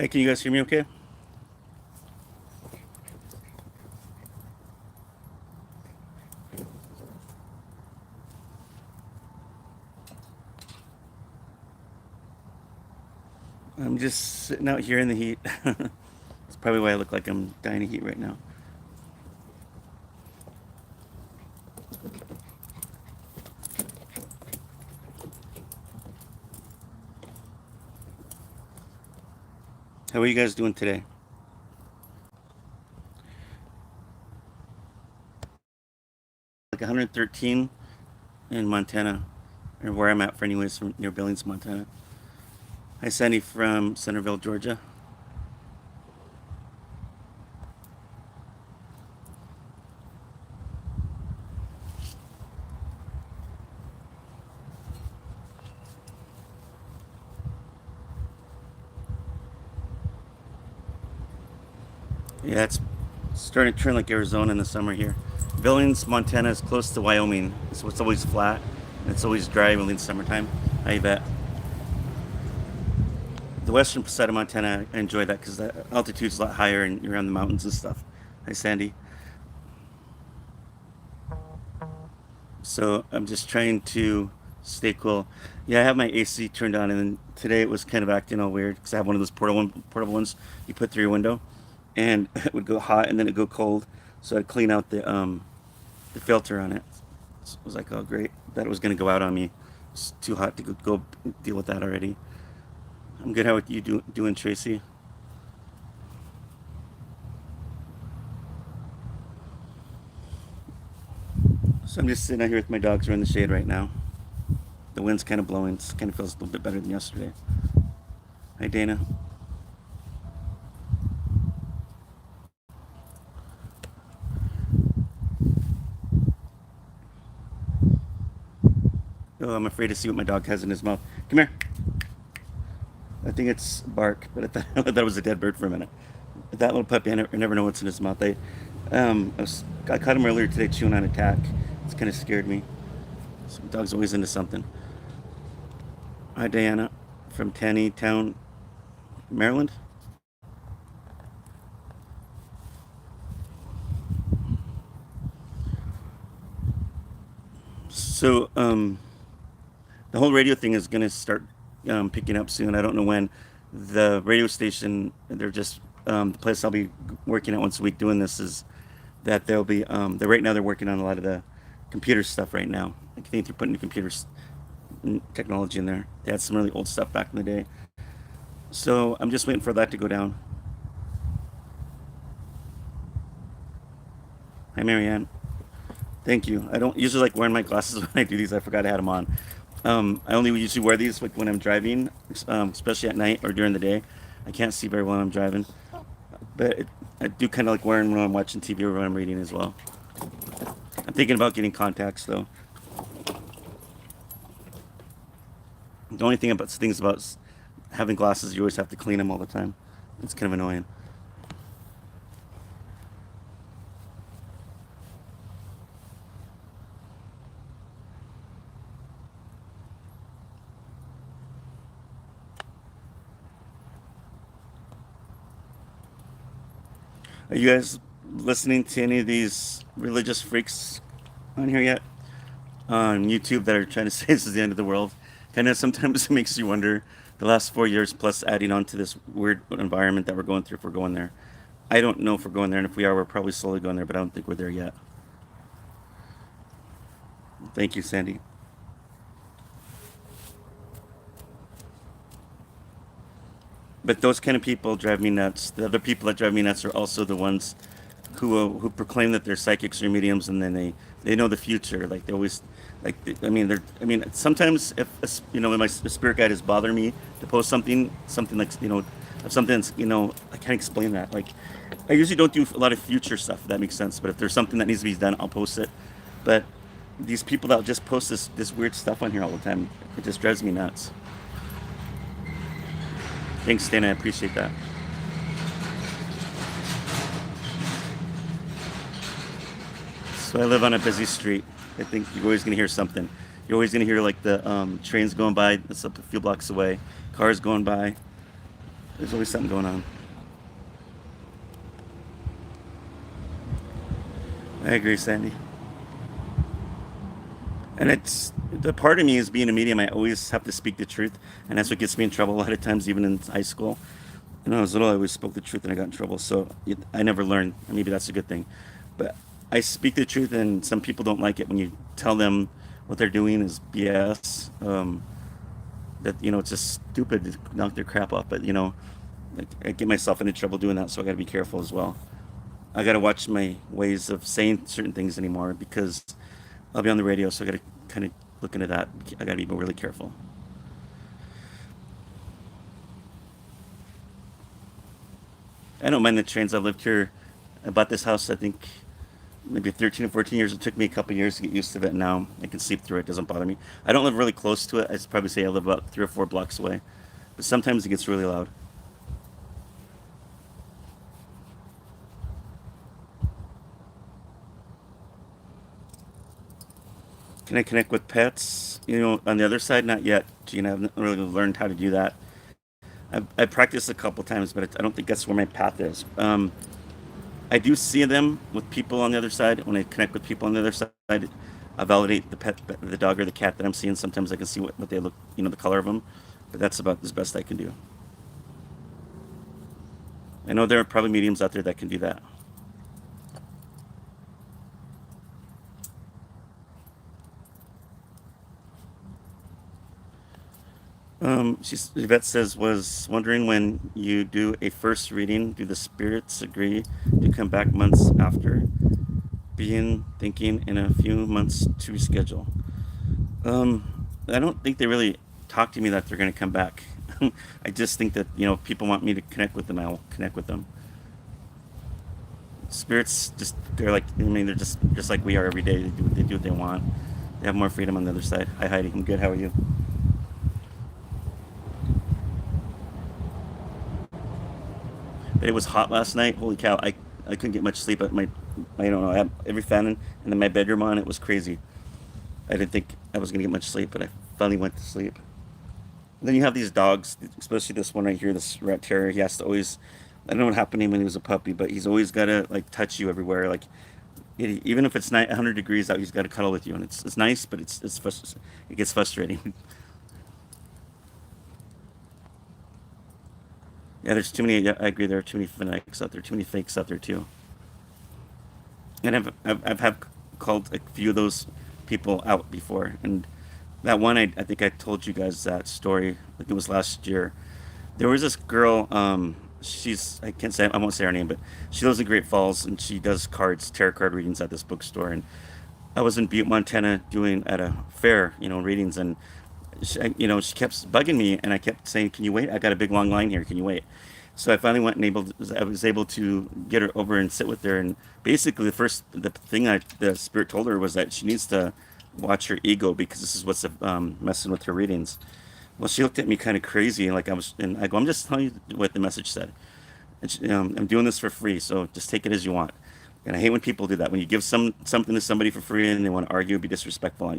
Hey, can you guys hear me okay? I'm just sitting out here in the heat. That's probably why I look like I'm dying of heat right now. How are you guys doing today? Like 113 in Montana, or where I'm at for anyways, from near Billings, Montana. Hi, Sandy from Centerville, Georgia. Yeah, it's starting to turn like Arizona in the summer here. Billings, Montana is close to Wyoming, so it's always flat and it's always dry in the summertime. I bet. The western side of Montana, I enjoy that because the altitude's a lot higher and you're around the mountains and stuff. Hi, Sandy. So I'm just trying to stay cool. Yeah, I have my AC turned on, and then today it was kind of acting all weird because I have one of those portable ones you put through your window, and it would go hot and then it'd go cold. So I'd clean out the filter on it. So I was like, oh great, that it was gonna go out on me. It's too hot to go deal with that already. I'm good. How are you doing, Tracy? So I'm just sitting out here with my dogs. We're in the shade right now. The wind's kind of blowing. It kind of feels a little bit better than yesterday. Hi, Dana. Oh, I'm afraid to see what my dog has in his mouth. Come here. I think it's bark, but I thought it was a dead bird for a minute. That little puppy, I never know what's in his mouth. I caught him earlier today chewing on a tack. It's kind of scared me. Some dog's always into something. Hi, Diana from Tannytown, Maryland. So, the whole radio thing is going to start picking up soon. I don't know when. The radio station, they're just the place I'll be working at once a week doing this is that they'll be they're right now they're working on a lot of the computer stuff right now. I think they're putting the computers technology in there. They had some really old stuff back in the day. So I'm just waiting for that to go down. Hi, Marianne. Thank you. I don't usually like wearing my glasses when I do these. I forgot I had them on. I only usually wear these like when I'm driving, especially at night or during the day. I can't see very well when I'm driving, but I do kind of like wearing them when I'm watching TV or when I'm reading as well. I'm thinking about getting contacts though. The only thing about things about having glasses, you always have to clean them all the time. It's kind of annoying. Are you guys listening to any of these religious freaks on here yet? On YouTube that are trying to say this is the end of the world. Kind of sometimes it makes you wonder the last 4 years plus adding on to this weird environment that we're going through if we're going there. I don't know if we're going there, and if we are, we're probably slowly going there, but I don't think we're there yet. Thank you, Sandy. But those kind of people drive me nuts. The other people that drive me nuts are also the ones who proclaim that they're psychics or mediums, and then they know the future. Like they always, like I mean, they're I mean, sometimes if when my spirit guide is bothering me to post something like of something that's I can't explain that. Like I usually don't do a lot of future stuff. If that makes sense. But if there's something that needs to be done, I'll post it. But these people that just post this weird stuff on here all the time, it just drives me nuts. Thanks, Dana. I appreciate that. So I live on a busy street. I think you're always going to hear something. You're always going to hear like the trains going by. That's up a few blocks away. Cars going by. There's always something going on. I agree, Sandy. And it's the part of me is being a medium. I always have to speak the truth, and that's what gets me in trouble a lot of times, even in high school. When I was little, I always spoke the truth, and I got in trouble. So I never learned. Maybe that's a good thing. But I speak the truth, and some people don't like it when you tell them what they're doing is BS. That it's just stupid to knock their crap off. But I get myself into trouble doing that, so I got to be careful as well. I got to watch my ways of saying certain things anymore because I'll be on the radio, so I got to kind of look into that. I got to be really careful. I don't mind the trains. I've lived here. I bought this house, I think, maybe 13 or 14 years. It took me a couple years to get used to it. Now I can sleep through it. It doesn't bother me. I don't live really close to it. I'd probably say I live about 3 or 4 blocks away. But sometimes it gets really loud. Can I connect with pets? On the other side, not yet. I haven't really learned how to do that. I practiced a couple times, but I don't think that's where my path is. I do see them with people on the other side. When I connect with people on the other side, I validate the pet, the dog or the cat that I'm seeing. Sometimes I can see what they look, the color of them, but that's about as best I can do. I know there are probably mediums out there that can do that. Yvette says, was wondering when you do a first reading, do the spirits agree to come back months after? Being thinking in a few months to reschedule. I don't think they really talk to me that they're going to come back. I just think that if people want me to connect with them, I'll connect with them. Spirits just they're like they're just like we are every day. They do what they want. They have more freedom on the other side. Hi Heidi, I'm good. How are you? But it was hot last night. Holy cow! I couldn't get much sleep at my I don't know. I have every fan in my bedroom on. It was crazy. I didn't think I was gonna get much sleep, but I finally went to sleep. And then you have these dogs, especially this one right here, this rat terrier. He has to always. I don't know what happened to him when he was a puppy, but he's always gotta like touch you everywhere. Like even if it's 100 degrees out, he's got to cuddle with you, and it's nice, but it gets frustrating. Yeah, there's too many. Yeah, I agree. There are too many fanatics out there. Too many fakes out there too. And I've have called a few of those people out before, and that one I think I told you guys that story. I think it was last year. There was this girl. She's I can't say I won't say her name, but she lives in Great Falls and she does tarot card readings at this bookstore. And I was in Butte, Montana, doing at a fair, readings, and she kept bugging me, and I kept saying, "Can you wait? I got a big long line here. Can you wait?" So I finally went and I was able to get her over and sit with her. And basically, the thing the spirit told her was that she needs to watch her ego because this is what's messing with her readings. Well, she looked at me kind of crazy, like and I go, "I'm just telling you what the message said. And I'm doing this for free, so just take it as you want." And I hate when people do that. When you give something to somebody for free and they want to argue, be disrespectful,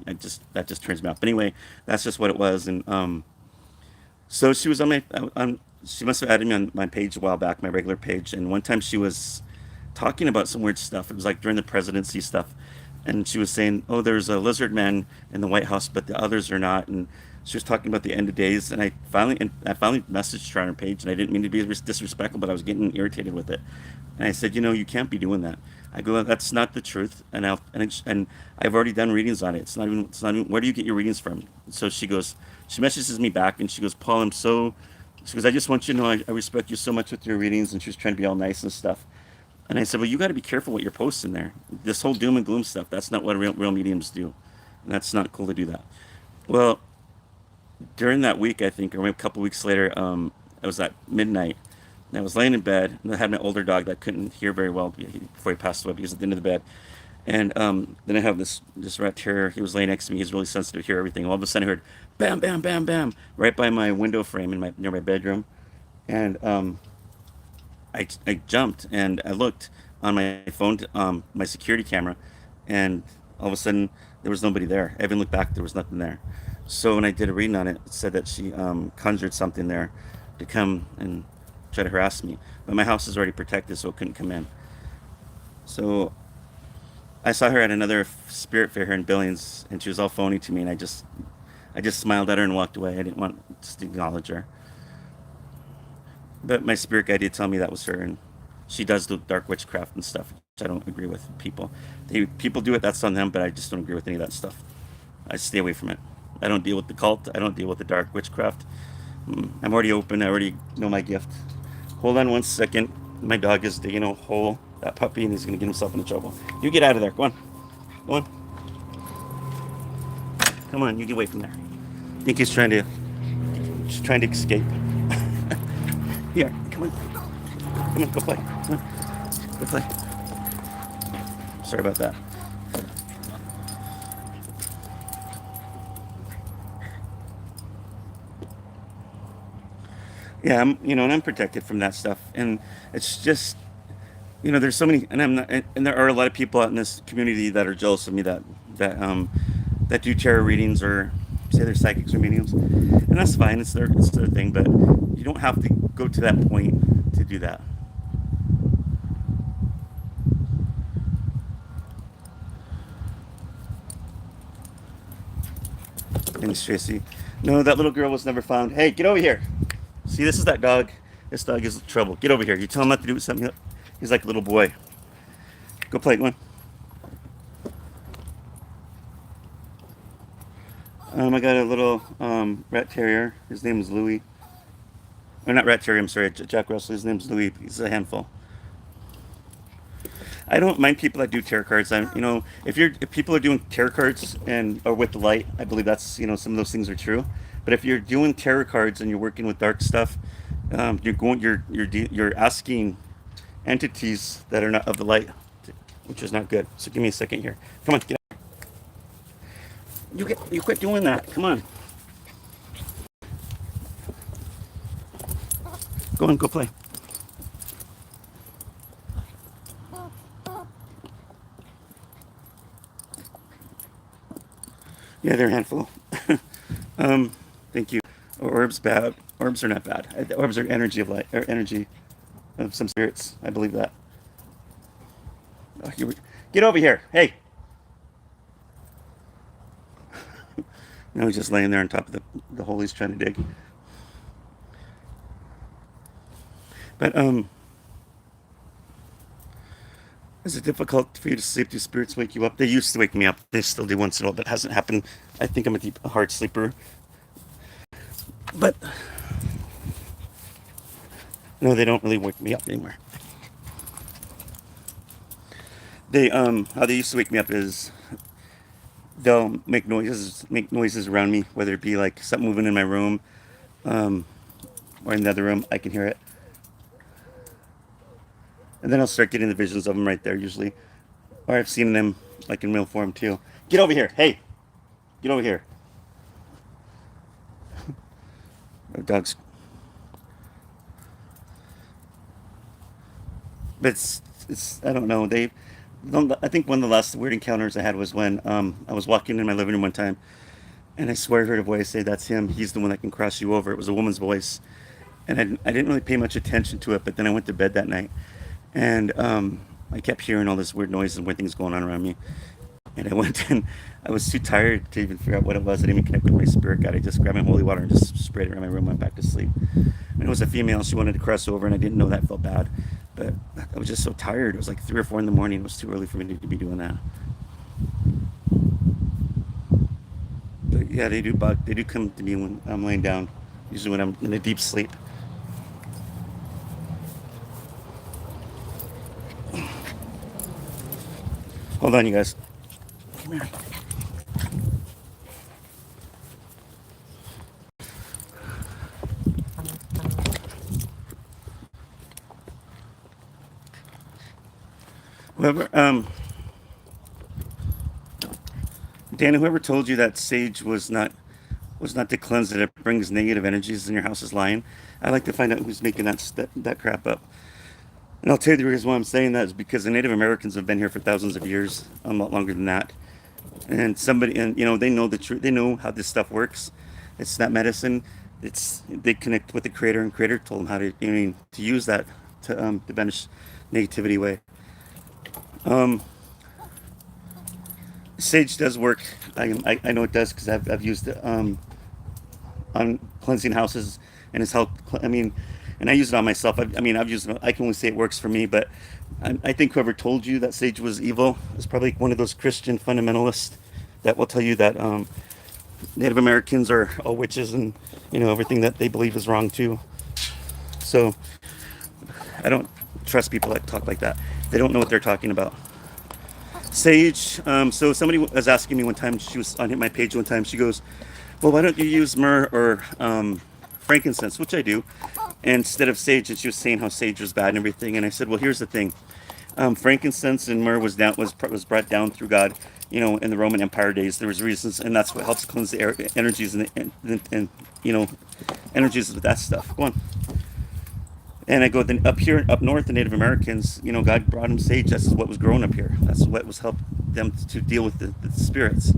that just turns me off. But anyway, that's just what it was. And so she was she must have added me on my page a while back, my regular page. And one time she was talking about some weird stuff. It was like during the presidency stuff, and she was saying, "Oh, there's a lizard man in the White House, but the others are not." And she was talking about the end of days. And I finally messaged her on her page, and I didn't mean to be disrespectful, but I was getting irritated with it. And I said, you can't be doing that. I go, "That's not the truth." And I've already done readings on it. It's not even. Where do you get your readings from? So she messages me back, and she goes, "Paul, I'm so." She goes, "I just want you to know I respect you so much with your readings," and she was trying to be all nice and stuff. And I said, "Well, you got to be careful what you're posting there. This whole doom and gloom stuff, that's not what real mediums do. And that's not cool to do that." Well, during that week, I think, or maybe a couple weeks later, I was at midnight, and I was laying in bed, and I had my older dog that couldn't hear very well before he passed away. He was at the end of the bed, and then I have this rat terrier. He was laying next to me. He's really sensitive to hear everything. All of a sudden, I heard bam, bam, bam, bam, right by my window frame near my bedroom, and I jumped and I looked on my phone, my security camera, and all of a sudden there was nobody there. I even looked back, there was nothing there. So when I did a reading on it, it said that she conjured something there to come and try to harass me. But my house is already protected, so it couldn't come in. So I saw her at another spirit fair here in Billings, and she was all phony to me, and I just smiled at her and walked away. I didn't want to acknowledge her. But my spirit guide did tell me that was her, and she does do dark witchcraft and stuff, which I don't agree with. People do it. That's on them, but I just don't agree with any of that stuff. I stay away from it. I don't deal with the cult. I don't deal with the dark witchcraft. I'm already open. I already know my gift. Hold on one second. My dog is digging a hole. That puppy, and he's gonna get himself into trouble. You get out of there. Go on. Go on. Come on. You get away from there. I think he's trying to escape. Here. Come on. Come on. Go play. Come on. Go play. Sorry about that. Yeah, and I'm protected from that stuff, and it's just, there's so many, and there are a lot of people out in this community that are jealous of me that do tarot readings or say they're psychics or mediums, and that's fine. It's their thing, but you don't have to go to that point to do that. Thanks, Tracy. No, that little girl was never found. Hey, get over here. See, this is that dog. This dog is trouble. Get over here. You tell him not to do something. He's like a little boy. Go play. Go on. I got a little rat terrier. His name is Louis. Or not rat terrier. I'm sorry, Jack Russell. His name's Louis. He's a handful. I don't mind people that do tarot cards. If people are doing tarot cards and or with the light, I believe that's some of those things are true. But if you're doing tarot cards and you're working with dark stuff, you're asking entities that are not of the light, which is not good. So give me a second here. Come on, get out. You quit doing that. Come on, go on, go play. Yeah, they're a handful. Thank you. Orbs bad. Orbs are not bad. Orbs are energy of light or energy of some spirits. I believe that. Oh, get over here. Hey. No, he's just laying there on top of the hole he's trying to dig. But is it difficult for you to sleep? Do spirits wake you up? They used to wake me up. They still do once in a while. That hasn't happened. I think I'm a hard sleeper. But no, they don't really wake me up anymore. They how they used to wake me up is they'll make noises around me, whether it be like something moving in my room, um, or in the other room. I can hear it, and then I'll start getting the visions of them right there usually, or I've seen them like in real form too. Get over here, hey, get over here. Oh, dogs. But it's I don't know. I think one of the last weird encounters I had was when I was walking in my living room one time, and I swear I heard a voice say, "That's him. He's the one that can cross you over." It was a woman's voice, and I didn't really pay much attention to it. But then I went to bed that night, and I kept hearing all this weird noise and weird things going on around me. And I went and I was too tired to even figure out what it was. I didn't even connect with my spirit guide. I just grabbed my holy water and just sprayed it around my room and went back to sleep. And it was a female. She wanted to cross over, and I didn't know that felt bad. But I was just so tired. It was like 3 or 4 in the morning. It was too early for me to be doing that. But yeah, they do bug. They do come to me when I'm laying down. Usually when I'm in a deep sleep. Hold on, you guys. Come here. Whoever, Dan, whoever told you that sage was not to cleanse that it brings negative energies in your house is lying. I like to find out who's making that crap up. And I'll tell you the reason why I'm saying that is because the Native Americans have been here for thousands of years, a lot longer than that. And they know the truth. They know how this stuff works. It's not medicine. they connect with the creator, and creator told them how to, to use that to banish negativity away. Um, Sage does work. I know it does because I've used it on cleansing houses, and it's helped. I mean, and I use it on myself. I've used it. I can only say it works for me, but I think whoever told you that sage was evil is probably one of those Christian fundamentalists that will tell you that Native Americans are all witches, and everything that they believe is wrong too. So I don't trust people that talk like that. They don't know what they're talking about. Sage. So somebody was asking me one time. She was on my page one time. She goes, "Well, why don't you use myrrh or frankincense?" Which I do, instead of sage. And she was saying how sage was bad and everything. And I said, "Well, here's the thing. Frankincense and myrrh was brought down through God. In the Roman Empire days, there was reasons, and that's what helps cleanse the energies and energies of that stuff. Go on." And I go, then up here, up north, the Native Americans, God brought them sage. That's what was grown up here. That's what was helped them to deal with the spirits.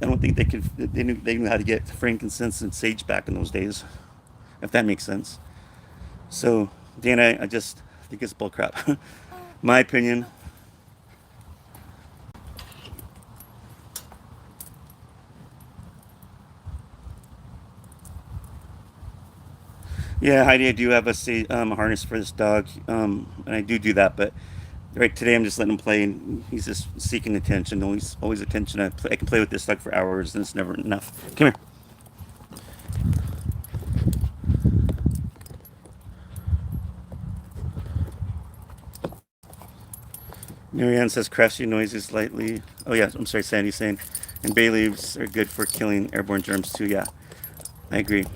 I don't think they knew how to get frankincense and sage back in those days, if that makes sense. So, Dana, I just think it's bullcrap. My opinion. Yeah, Heidi, I do have a harness for this dog, and I do that. But right today, I'm just letting him play, and he's just seeking attention. Always attention. I can play with this dog for hours, and it's never enough. Come here. Marianne says crashing noises lightly. Oh yeah, I'm sorry, Sandy's saying, and bay leaves are good for killing airborne germs too. Yeah, I agree.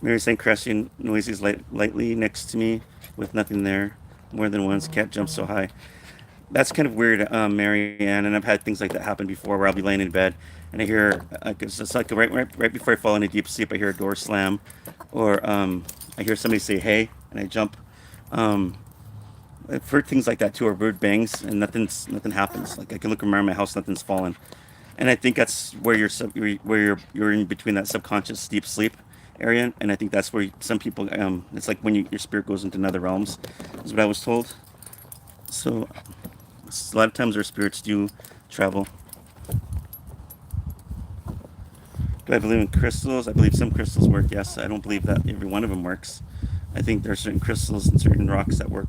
Mary's saying crashing noises lightly next to me with nothing there. More than once, cat jumps so high. That's kind of weird, Marianne. And I've had things like that happen before, where I'll be laying in bed and I hear, it's like right before I fall into deep sleep, I hear a door slam, or I hear somebody say "hey," and I jump. Um, I've heard things like that too, or bird bangs, and nothing happens. Like I can look around my house, nothing's fallen, and I think that's where you're in between that subconscious deep sleep area, and I think that's where some people it's like when your spirit goes into another realms, is what I was told. So a lot of times our spirits do travel. Do I believe in crystals? I believe some crystals work. Yes, I don't believe that every one of them works. I think there are certain crystals and certain rocks that work.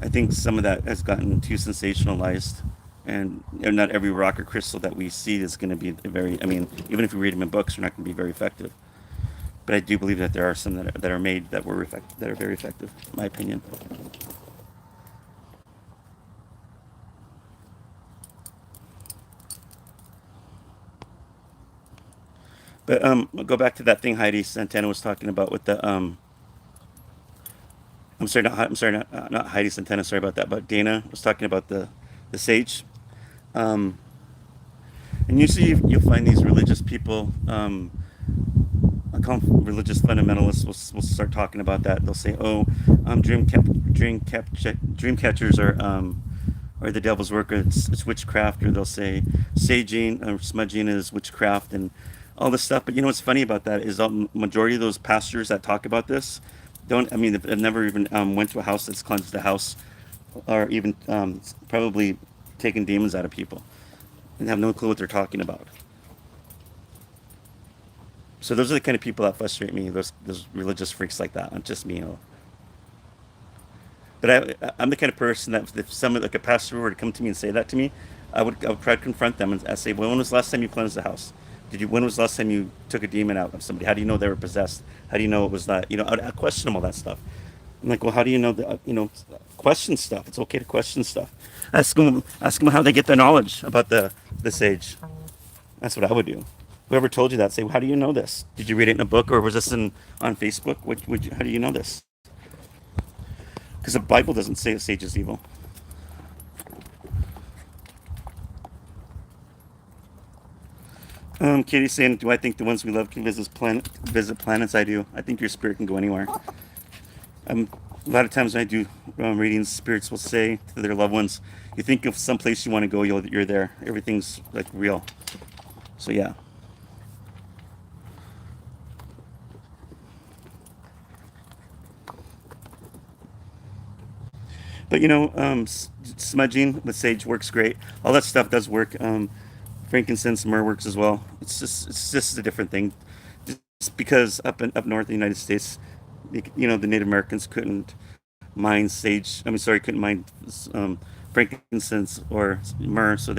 I think some of that has gotten too sensationalized, and not every rock or crystal that we see is going to be very. I mean, even if we read them in books, they're not going to be very effective. But I do believe that there are some that are made that are very effective. In my opinion. But I'll go back to that thing Heidi Santana was talking about with the I'm sorry, not Heidi Santana. Sorry about that. But Dana was talking about the sage. Um, and usually you'll find these religious people. I call them religious fundamentalists. Will start talking about that. They'll say, "Oh, dream catchers are or the devil's work, or it's witchcraft," or they'll say saging or smudging is witchcraft and all this stuff. But what's funny about that is the majority of those pastors that talk about this don't. I mean, they've never even went to a house that's cleansed the house, or even probably taken demons out of people, and have no clue what they're talking about. So those are the kind of people that frustrate me. Those religious freaks like that. Not just me. But I'm the kind of person that if someone like a pastor were to come to me and say that to me, I would try to confront them and I say, "Well, when was the last time you cleansed the house? When was the last time you took a demon out of somebody? How do you know they were possessed? How do you know it was that? I question them all that stuff. I'm like, well, how do you know that? Question stuff. It's okay to question stuff. Ask them how they get their knowledge about the sage. That's what I would do. Whoever told you that, say, well, how do you know this? Did you read it in a book, or was this on Facebook? How do you know this? Because the Bible doesn't say a sage is evil. Katie's saying, do I think the ones we love can visit planets? I do. I think your spirit can go anywhere. A lot of times when I do readings, spirits will say to their loved ones, "You think of some place you want to go, you're there. Everything's like real." So yeah. But you know, smudging with sage works great. All that stuff does work. Frankincense, myrrh works as well. It's just a different thing. Just because up north in the United States, you know, the Native Americans couldn't mine sage. I mean, sorry, couldn't mine um, frankincense or myrrh, so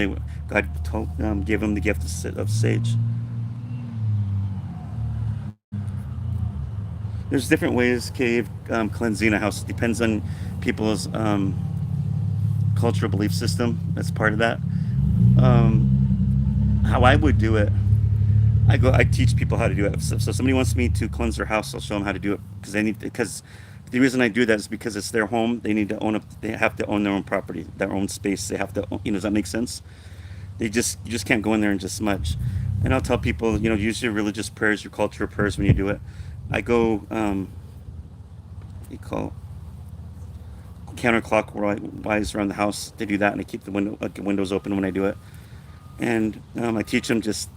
God gave them the gift of sage. There's different ways cave cleansing a house. It depends on people's cultural belief system. That's part of that. How I would do it, I teach people how to do it. So somebody wants me to cleanse their house, I'll show them how to do it because the reason I do that is because it's their home. They need to own up. They have to own their own property, their own space. They have to, does that make sense? You just can't go in there and just smudge. And I'll tell people, use your religious prayers, your cultural prayers when you do it. I go, you call counterclockwise around the house to do that, and I keep the windows open when I do it. And I teach them just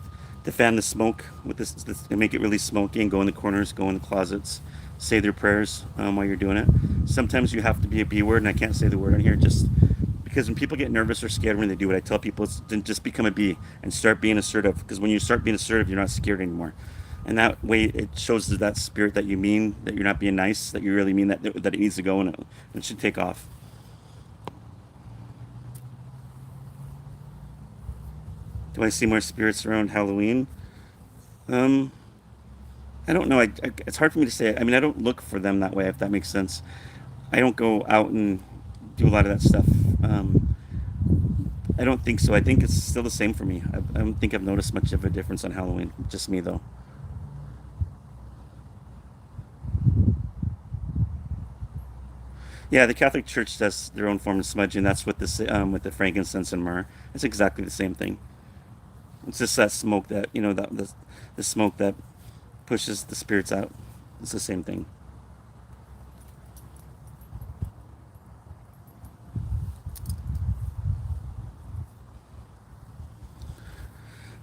to fan the smoke with this and make it really smoky, and go in the corners, go in the closets, say their prayers while you're doing it. Sometimes you have to be a B word, and I can't say the word on here just because when people get nervous or scared when they do it, I tell people just become a B and start being assertive. Because when you start being assertive, you're not scared anymore. And that way, it shows that spirit that you mean, that you're not being nice, that you really mean that it needs to go, and it should take off. Do I see more spirits around Halloween? Um, I don't know. It's hard for me to say. I mean, I don't look for them that way, if that makes sense. I don't go out and do a lot of that stuff. Um, I don't think so. I think it's still the same for me. I don't think I've noticed much of a difference on Halloween. Just me, though. Yeah, the Catholic Church does their own form of smudging. That's with the frankincense and myrrh. It's exactly the same thing. It's just that smoke that the smoke that pushes the spirits out. It's the same thing.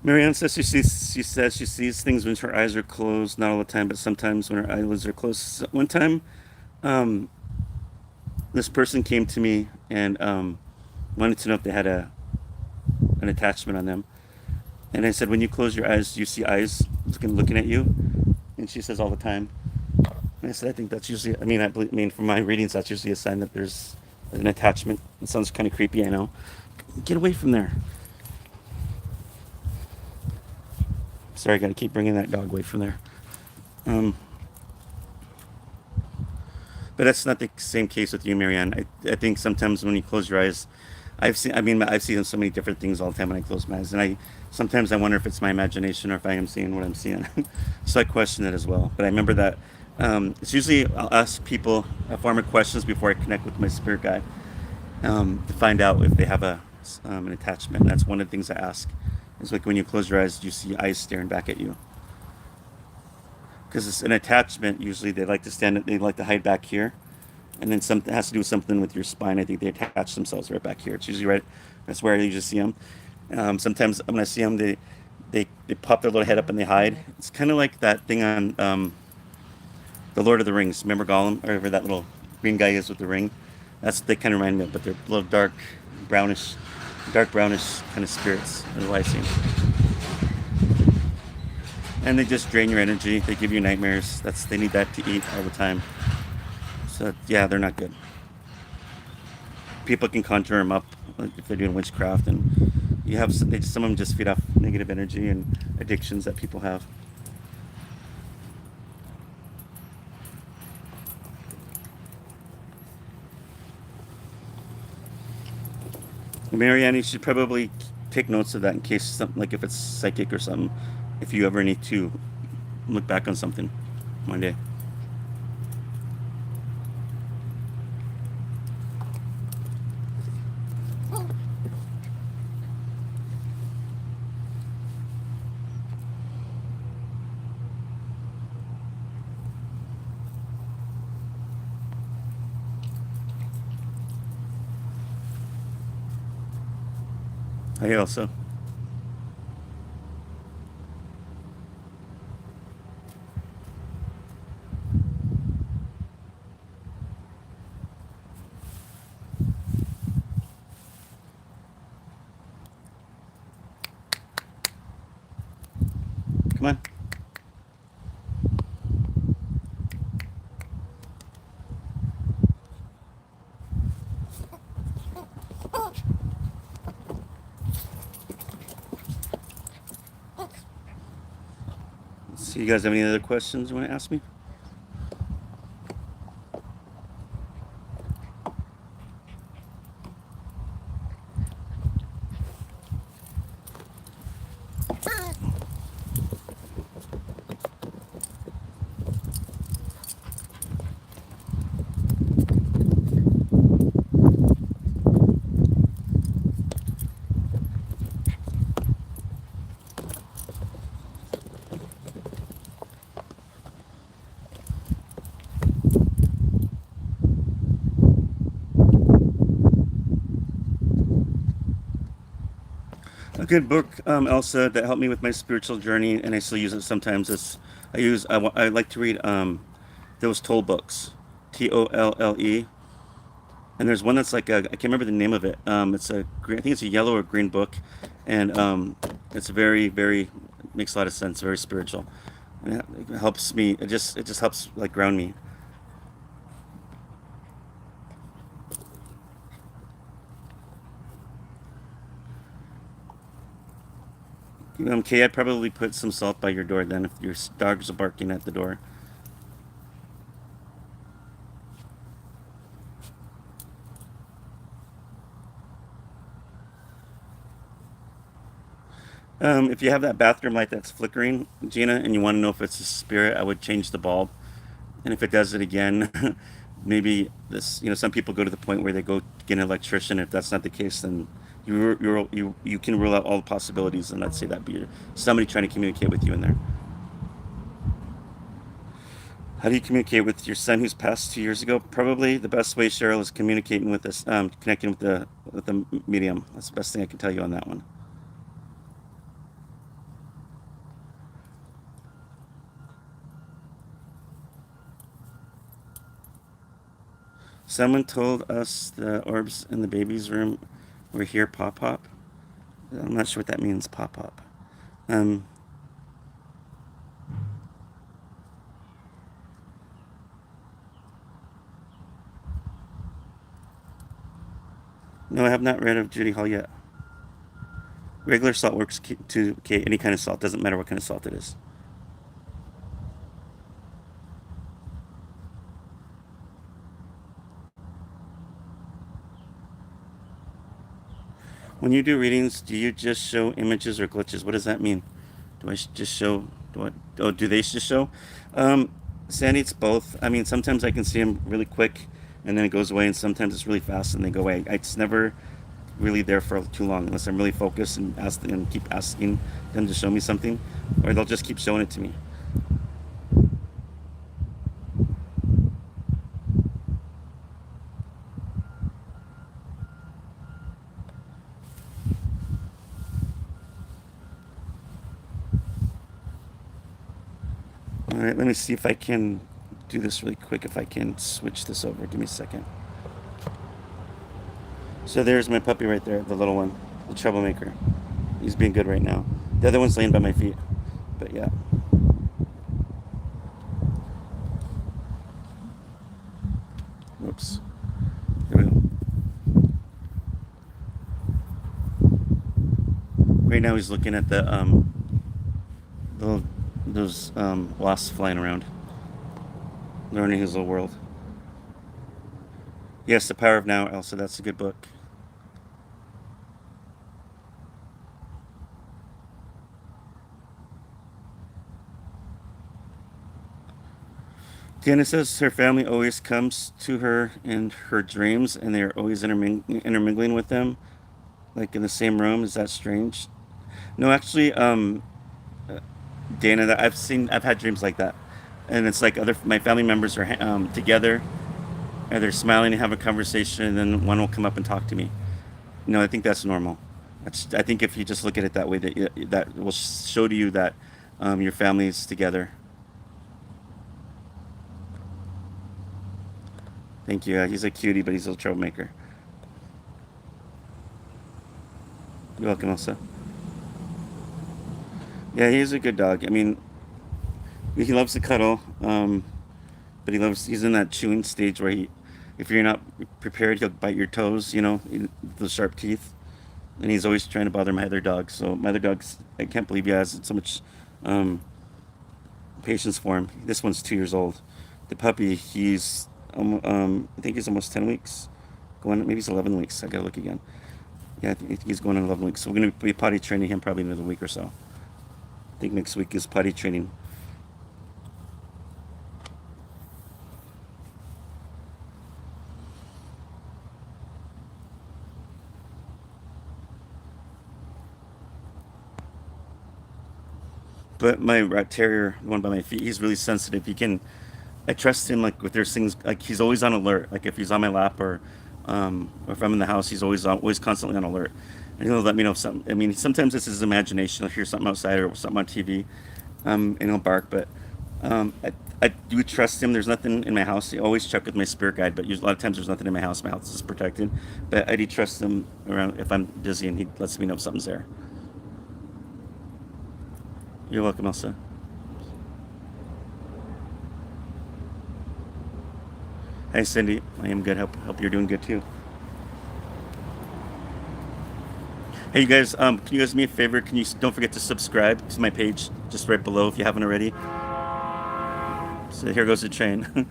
Marianne says she says she sees things when her eyes are closed, not all the time, but sometimes when her eyelids are closed. One time, um, this person came to me and wanted to know if they had an attachment on them. And I said, when you close your eyes, you see eyes looking at you. And she says all the time. And I said, I think that's usually. I mean, from my readings, that's usually a sign that there's an attachment. It sounds kind of creepy, I know. Get away from there. Sorry, I got to keep bringing that dog away from there. Um, but that's not the same case with you, Marianne. I think sometimes when you close your eyes, I've seen so many different things all the time when I close my eyes, and sometimes I wonder if it's my imagination or if I am seeing what I'm seeing. So I question it as well. But I remember that it's usually I'll ask people a form of questions before I connect with my spirit guide to find out if they have an attachment. And that's one of the things I ask. It's like when you close your eyes, you see eyes staring back at you. Because it's an attachment. Usually they like to they like to hide back here, and then something has to do with something with your spine. I think they attach themselves right back here. It's usually right. That's where I usually see them. Sometimes when I see them, they pop their little head up and they hide. It's kind of like that thing on the Lord of the Rings. Remember Gollum, or whatever that little green guy is with the ring? That's what they kind of remind me of. But they're little brownish, dark brownish kind of spirits. That's what I see 'em. And they just drain your energy. They give you nightmares. They need that to eat all the time. So yeah, they're not good. People can conjure them up like if they're doing witchcraft, and some of them just feed off negative energy and addictions that people have. Marianne, you should probably take notes of that in case something like if it's psychic or something. If you ever need to look back on something one day. I also. You guys have any other questions you want to ask me? A good book, Elsa, that helped me with my spiritual journey, and I still use it sometimes. I like to read those Toll books, Tolle, and there's one that's like I can't remember the name of it. I think it's a yellow or green book, and it's very makes a lot of sense. Very spiritual, and it helps me. It just helps like ground me. Kay, I'd probably put some salt by your door then if your dogs are barking at the door. If you have that bathroom light that's flickering, Gina, and you want to know if it's a spirit, I would change the bulb. And if it does it again, maybe this. Some people go to the point where they go get an electrician. If that's not the case, then you can rule out all the possibilities, and let's say that be somebody trying to communicate with you in there. How do you communicate with your son who's passed 2 years ago? Probably the best way, Cheryl, is communicating with this, connecting with the medium. That's the best thing I can tell you on that one. Someone told us the orbs in the baby's room were here, pop pop. I'm not sure what that means, pop pop. Um, no, I have not read of Judy Hall yet. Regular salt works to any kind of salt. Doesn't matter what kind of salt it is. When you do readings, do you just show images or glitches? What does that mean? Do I just show? Do they just show? Um, Sandy, it's both. I mean, sometimes I can see them really quick, and then it goes away, and sometimes it's really fast and they go away. It's never really there for too long unless I'm really focused and keep asking them to show me something, or they'll just keep showing it to me. All right, let me see if I can do this really quick. If I can switch this over, give me a second. So there's my puppy right there, the little one, the troublemaker. He's being good right now. The other one's laying by my feet. But yeah. Whoops. There we go. Right now he's looking at the little those wasps flying around, learning his little world. Yes, The Power of Now, Elsa. That's a good book. Diana says her family always comes to her in her dreams, and they're always intermingling with them, like in the same room. Is that strange? No, actually, Dana, that I've had dreams like that, and it's like other my family members are together, and they're smiling and have a conversation, and then one will come up and talk to me. No, I think that's normal. I think if you just look at it that way, that will show to you that your family is together. Thank you. He's a cutie, but he's a troublemaker. You're welcome, Elsa. Yeah, he's a good dog. I mean, he loves to cuddle, but he's in that chewing stage where if you're not prepared, he'll bite your toes. The sharp teeth, and he's always trying to bother my other dog. So my other dogs, I can't believe he has so much um, patience for him. This one's 2 years old. The puppy, I think he's almost 10 weeks. Going, maybe he's 11 weeks. I gotta look again. Yeah, I think he's going on 11 weeks. So we're gonna be potty training him probably in another week or so. I think next week is potty training. But my rat terrier, the one by my feet, he's really sensitive. He can, I trust him like with there's things like he's always on alert. Like if he's on my lap or if I'm in the house, he's always constantly on alert. And he'll let me know if something. I mean, sometimes it's his imagination. He'll hear something outside or something on TV, and he'll bark. But I do trust him. There's nothing in my house. I always check with my spirit guide, but a lot of times there's nothing in my house. My house is protected. But I do trust him around if I'm dizzy, and he lets me know if something's there. You're welcome, Elsa. Hey, Cindy. I am good. Hope you're doing good too. Hey, you guys. Can you guys do me a favor? Can you don't forget to subscribe to my page just right below if you haven't already. So here goes the train.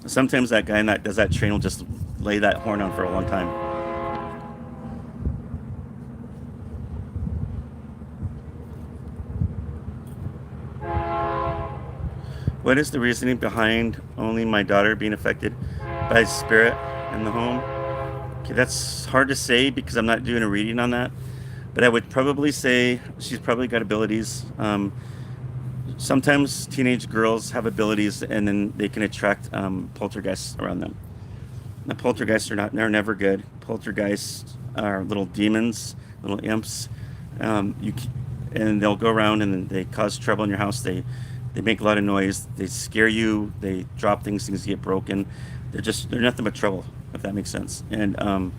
Sometimes that guy that does that train will just lay that horn on for a long time. What is the reasoning behind only my daughter being affected by spirit in the home? Okay, that's hard to say because I'm not doing a reading on that. But I would probably say she's probably got abilities. Sometimes teenage girls have abilities and then they can attract poltergeists around them. The poltergeists they're never good. Poltergeists are little demons, little imps. You and they'll go around and they cause trouble in your house. They make a lot of noise. They scare you. They drop things. Things get broken. They're nothing but trouble, if that makes sense. And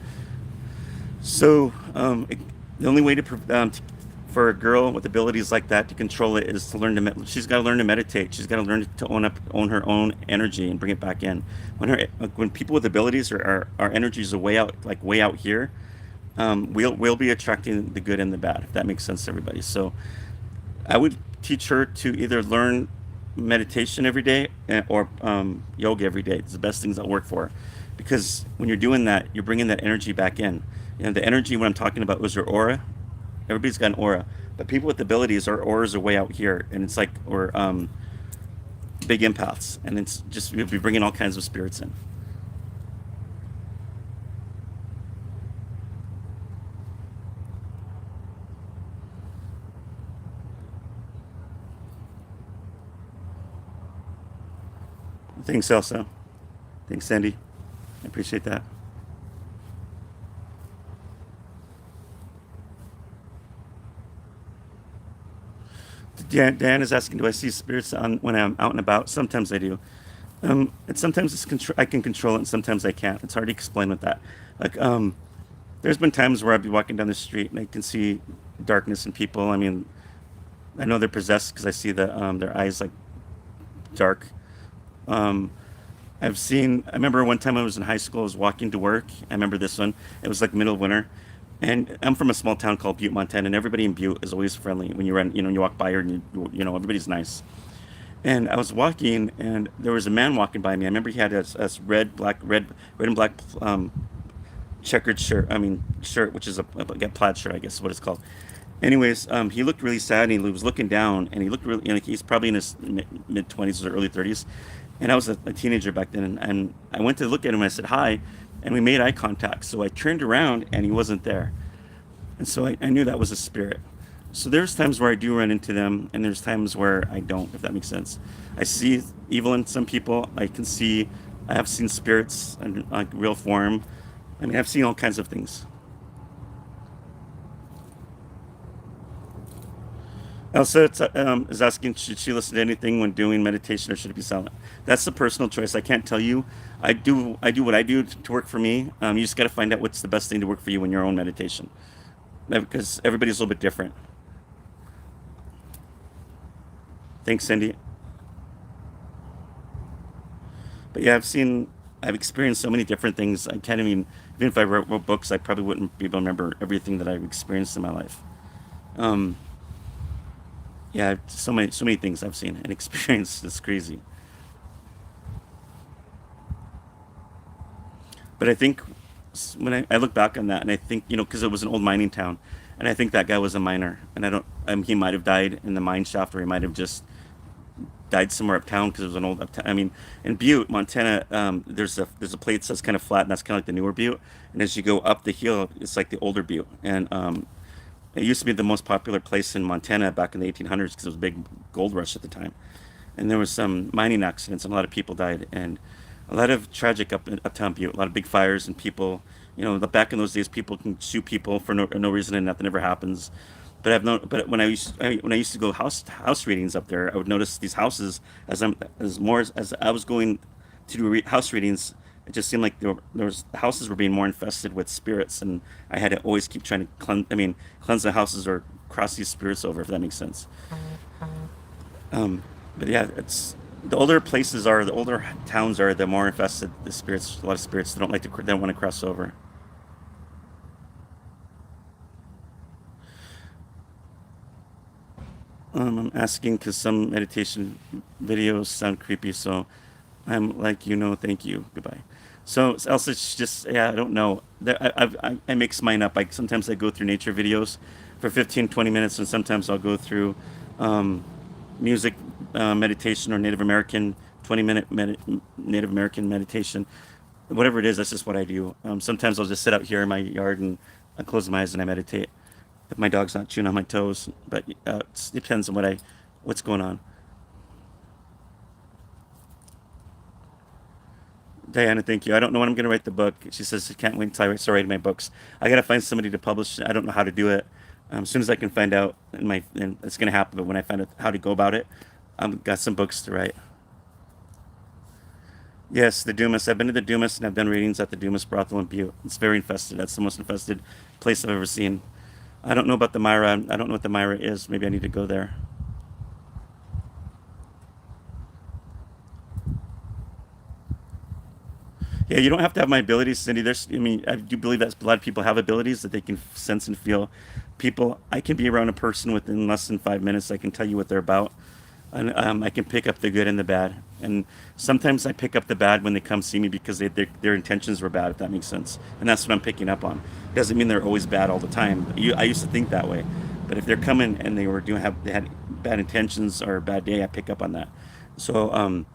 so the only way for a girl with abilities like that to control it is to learn to. She's got to learn to meditate. She's got to learn to own her own energy and bring it back in. When people with abilities our energies are way out here, we'll be attracting the good and the bad, if that makes sense to everybody. So I would teach her to either learn meditation every day or yoga every day. It's the best things that work for her. Because when you're doing that, you're bringing that energy back in. And the energy, what I'm talking about, was your aura. Everybody's got an aura. But people with abilities, our auras are way out here. And it's like, or big empaths. And it's just, you'll be bringing all kinds of spirits in. Thanks, Elsa. Thanks, Sandy. I appreciate that. Dan is asking, do I see spirits when I'm out and about? Sometimes I do. And sometimes I can control it, and sometimes I can't. It's hard to explain with that. Like, there's been times where I'd be walking down the street and I can see darkness in people. I mean, I know they're possessed because I see their eyes like dark. Um, I remember one time I was in high school, I was walking to work. I remember this one. It was like middle of winter. And I'm from a small town called Butte, Montana, and everybody in Butte is always friendly. When you run, you walk by her and everybody's nice. And I was walking and there was a man walking by me. I remember he had a red and black checkered shirt. I mean, shirt, which is a plaid shirt, I guess is what it's called. Anyways, he looked really sad and he was looking down and he looked really, he's probably in his mid 20s or early 30s. And I was a teenager back then, and I went to look at him and I said hi, and we made eye contact. So I turned around and he wasn't there. And so I knew that was a spirit. So there's times where I do run into them, and there's times where I don't, if that makes sense. I see evil in some people. I have seen spirits in like real form. I mean, I've seen all kinds of things. Elsa is asking, should she listen to anything when doing meditation, or should it be silent? That's the personal choice. I can't tell you. I do what I do to work for me. You just got to find out what's the best thing to work for you in your own meditation, because everybody's a little bit different. Thanks, Cindy. But yeah, I've experienced so many different things. I can't even if I wrote books, I probably wouldn't be able to remember everything that I've experienced in my life. Um, Yeah, so many things I've seen and experienced. It's crazy. But I think when I look back on that, and I think, because it was an old mining town, and I think that guy was a miner, and I don't, he might have died in the mine shaft, or he might have just died somewhere uptown because it was an old uptown. I mean, in Butte, Montana, there's a place that's kind of flat, and that's kind of like the newer Butte, and as you go up the hill, it's like the older Butte, and it used to be the most popular place in Montana back in the 1800s because it was a big gold rush at the time, and there was some mining accidents, and a lot of people died, and a lot of tragic uptown Butte, a lot of big fires, and people, back in those days, people can shoot people for no reason, and nothing ever happens. But when I used to go house readings up there, I would notice these houses as I was going to do house readings. It just seemed like there was houses were being more infested with spirits, and I had to always keep trying to cleanse the houses or cross these spirits over, if that makes sense. Um, but yeah, it's the older towns are, the more infested the spirits. A lot of spirits they don't want to cross over. I'm asking because some meditation videos sound creepy, so I'm like, thank you, goodbye. So else it's just, yeah, I don't know. I mix mine up. Sometimes I go through nature videos for 15, 20 minutes, and sometimes I'll go through um, music meditation or Native American 20-minute Native American meditation. Whatever it is, that's just what I do. Sometimes I'll just sit out here in my yard and I close my eyes and I meditate. If my dog's not chewing on my toes, but it depends on what's going on. Diana, thank you. I don't know when I'm going to write the book. She says she can't wait until I start writing my books. I got to find somebody to publish. I don't know how to do it. As soon as I can find out, and it's going to happen. But when I find out how to go about it, I've got some books to write. Yes, the Dumas. I've been to the Dumas and I've done readings at the Dumas brothel in Butte. It's very infested. That's the most infested place I've ever seen. I don't know about the Myra. I don't know what the Myra is. Maybe I need to go there. Yeah, you don't have to have my abilities, Cindy. I do believe that a lot of people have abilities that they can sense and feel people. I can be around a person within less than 5 minutes. I can tell you what they're about, and I can pick up the good and the bad. And sometimes I pick up the bad when they come see me because their intentions were bad, if that makes sense. And that's what I'm picking up on. Doesn't mean they're always bad all the time. I used to think that way, but if they're coming and they had bad intentions or a bad day, I pick up on that. So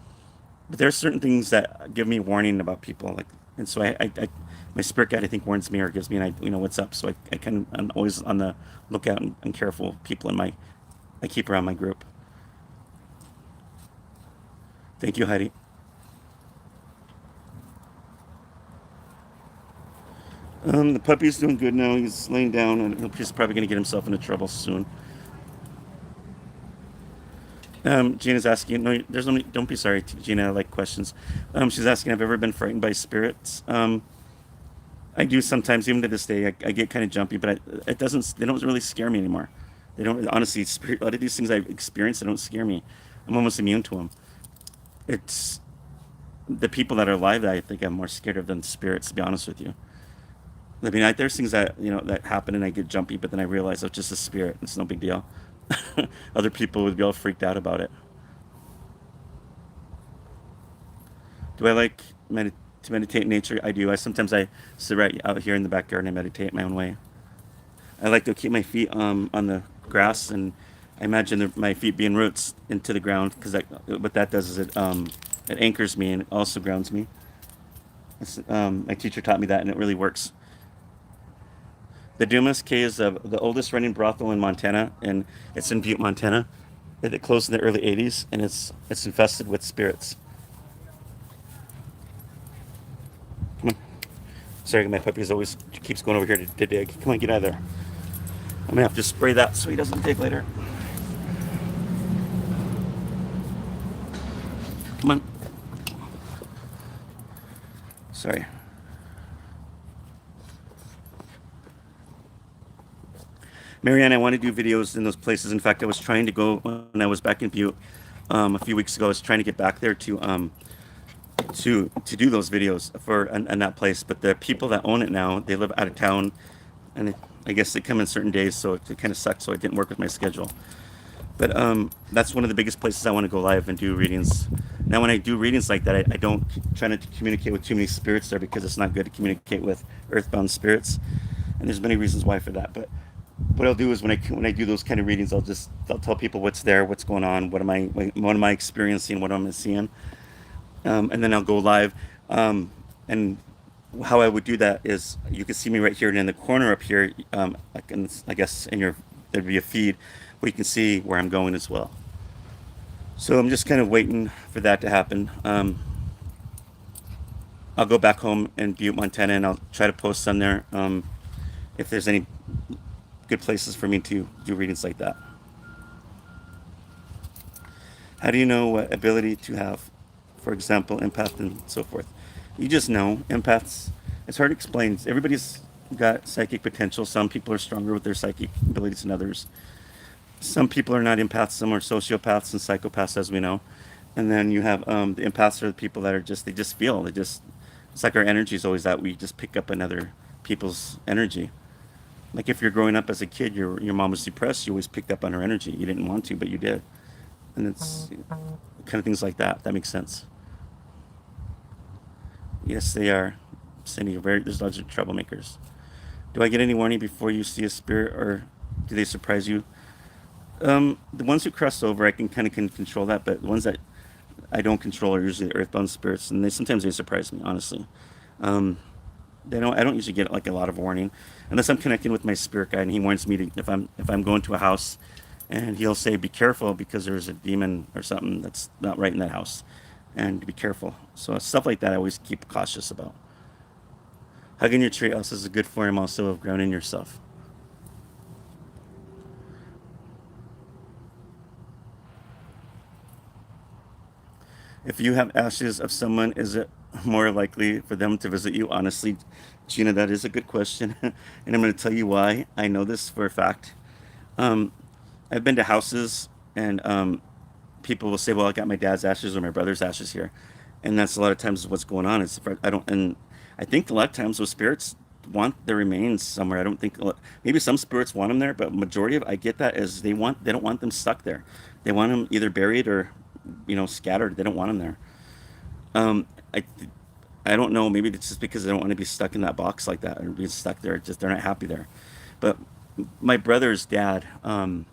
but there's certain things that give me warning about people, like, and so my spirit guide, I think, warns me or gives me what's up. So I'm always on the lookout and careful of people I keep around my group. Thank you, Heidi. The puppy's doing good now. He's laying down, and he's probably going to get himself into trouble soon. Gina's asking. No, there's no. Don't be sorry, Gina. I like questions. She's asking, have I ever been frightened by spirits? I do sometimes, even to this day. I get kind of jumpy, but it doesn't. They don't really scare me anymore. They don't honestly. A lot of these things I've experienced, they don't scare me. I'm almost immune to them. It's the people that are alive that I think I'm more scared of than spirits. To be honest with you, I mean, there's things that that happen and I get jumpy, but then I realize it's just a spirit. It's no big deal. Other people would be all freaked out about it. Do I like to meditate in nature? I do. I sit right out here in the backyard and I meditate my own way. I like to keep my feet on the grass, and I imagine my feet being roots into the ground because what that does is it anchors me and it also grounds me. My teacher taught me that, and it really works. The Dumas K is the oldest running brothel in Montana, and it's in Butte, Montana. It closed in the early '80s, and it's infested with spirits. Come on. Sorry, my puppy always keeps going over here to dig. Come on, get out of there. I'm gonna have to spray that so he doesn't dig later. Come on. Sorry. Marianne, I want to do videos in those places. In fact, I was trying to go when I was back in Butte a few weeks ago. I was trying to get back there to do those videos for and that place. But the people that own it now, they live out of town, and I guess they come in certain days, so it kind of sucks. So it didn't work with my schedule. But that's one of the biggest places I want to go live and do readings. Now, when I do readings like that, I don't try not to communicate with too many spirits there because it's not good to communicate with earthbound spirits, and there's many reasons why for that. But what I'll do is when I do those kind of readings, I'll tell people what's there, what's going on, what am I experiencing, what am I seeing, and then I'll go live. And how I would do that is you can see me right here and in the corner up here. I guess in your there'd be a feed where you can see where I'm going as well. So I'm just kind of waiting for that to happen. I'll go back home in Butte, Montana, and I'll try to post on there if there's any good places for me to do readings like that. How do you know what ability to have? For example, empath and so forth. You just know empaths. It's hard to explain. Everybody's got psychic potential. Some people are stronger with their psychic abilities than others. Some people are not empaths. Some are sociopaths and psychopaths, as we know. And then you have the empaths are the people that are just they just feel. They just it's like our energy is always that we just pick up another people's energy. Like if you're growing up as a kid, your mom was depressed. You always picked up on her energy. You didn't want to, but you did. And it's kind of things like that. That makes sense. Yes, they are. Cindy, there's lots of troublemakers. Do I get any warning before you see a spirit, or do they surprise you? The ones who cross over, I can kind of can control that, but the ones that I don't control are usually the earthbound spirits, and they surprise me, honestly. Um, they don't. I don't usually get like a lot of warning, unless I'm connecting with my spirit guide, and he warns me to if I'm going to a house, and he'll say be careful because there's a demon or something that's not right in that house, and to be careful. So stuff like that, I always keep cautious about. Hugging your tree also is a good form also of grounding yourself. If you have ashes of someone, is it more likely for them to visit you? Honestly, Gina, that is a good question, and I'm going to tell you why. I know this for a fact. Um, I've been to houses, and people will say, "Well, I got my dad's ashes or my brother's ashes here," and that's a lot of times what's going on. Is I don't, and I think a lot of times those spirits want their remains somewhere. I don't think maybe some spirits want them there, but majority of I get that is they don't want them stuck there. They want them either buried or scattered. They don't want them there. Um, I I don't know. Maybe it's just because they don't want to be stuck in that box like that or being stuck there. Just they're not happy there. But my brother's dad, my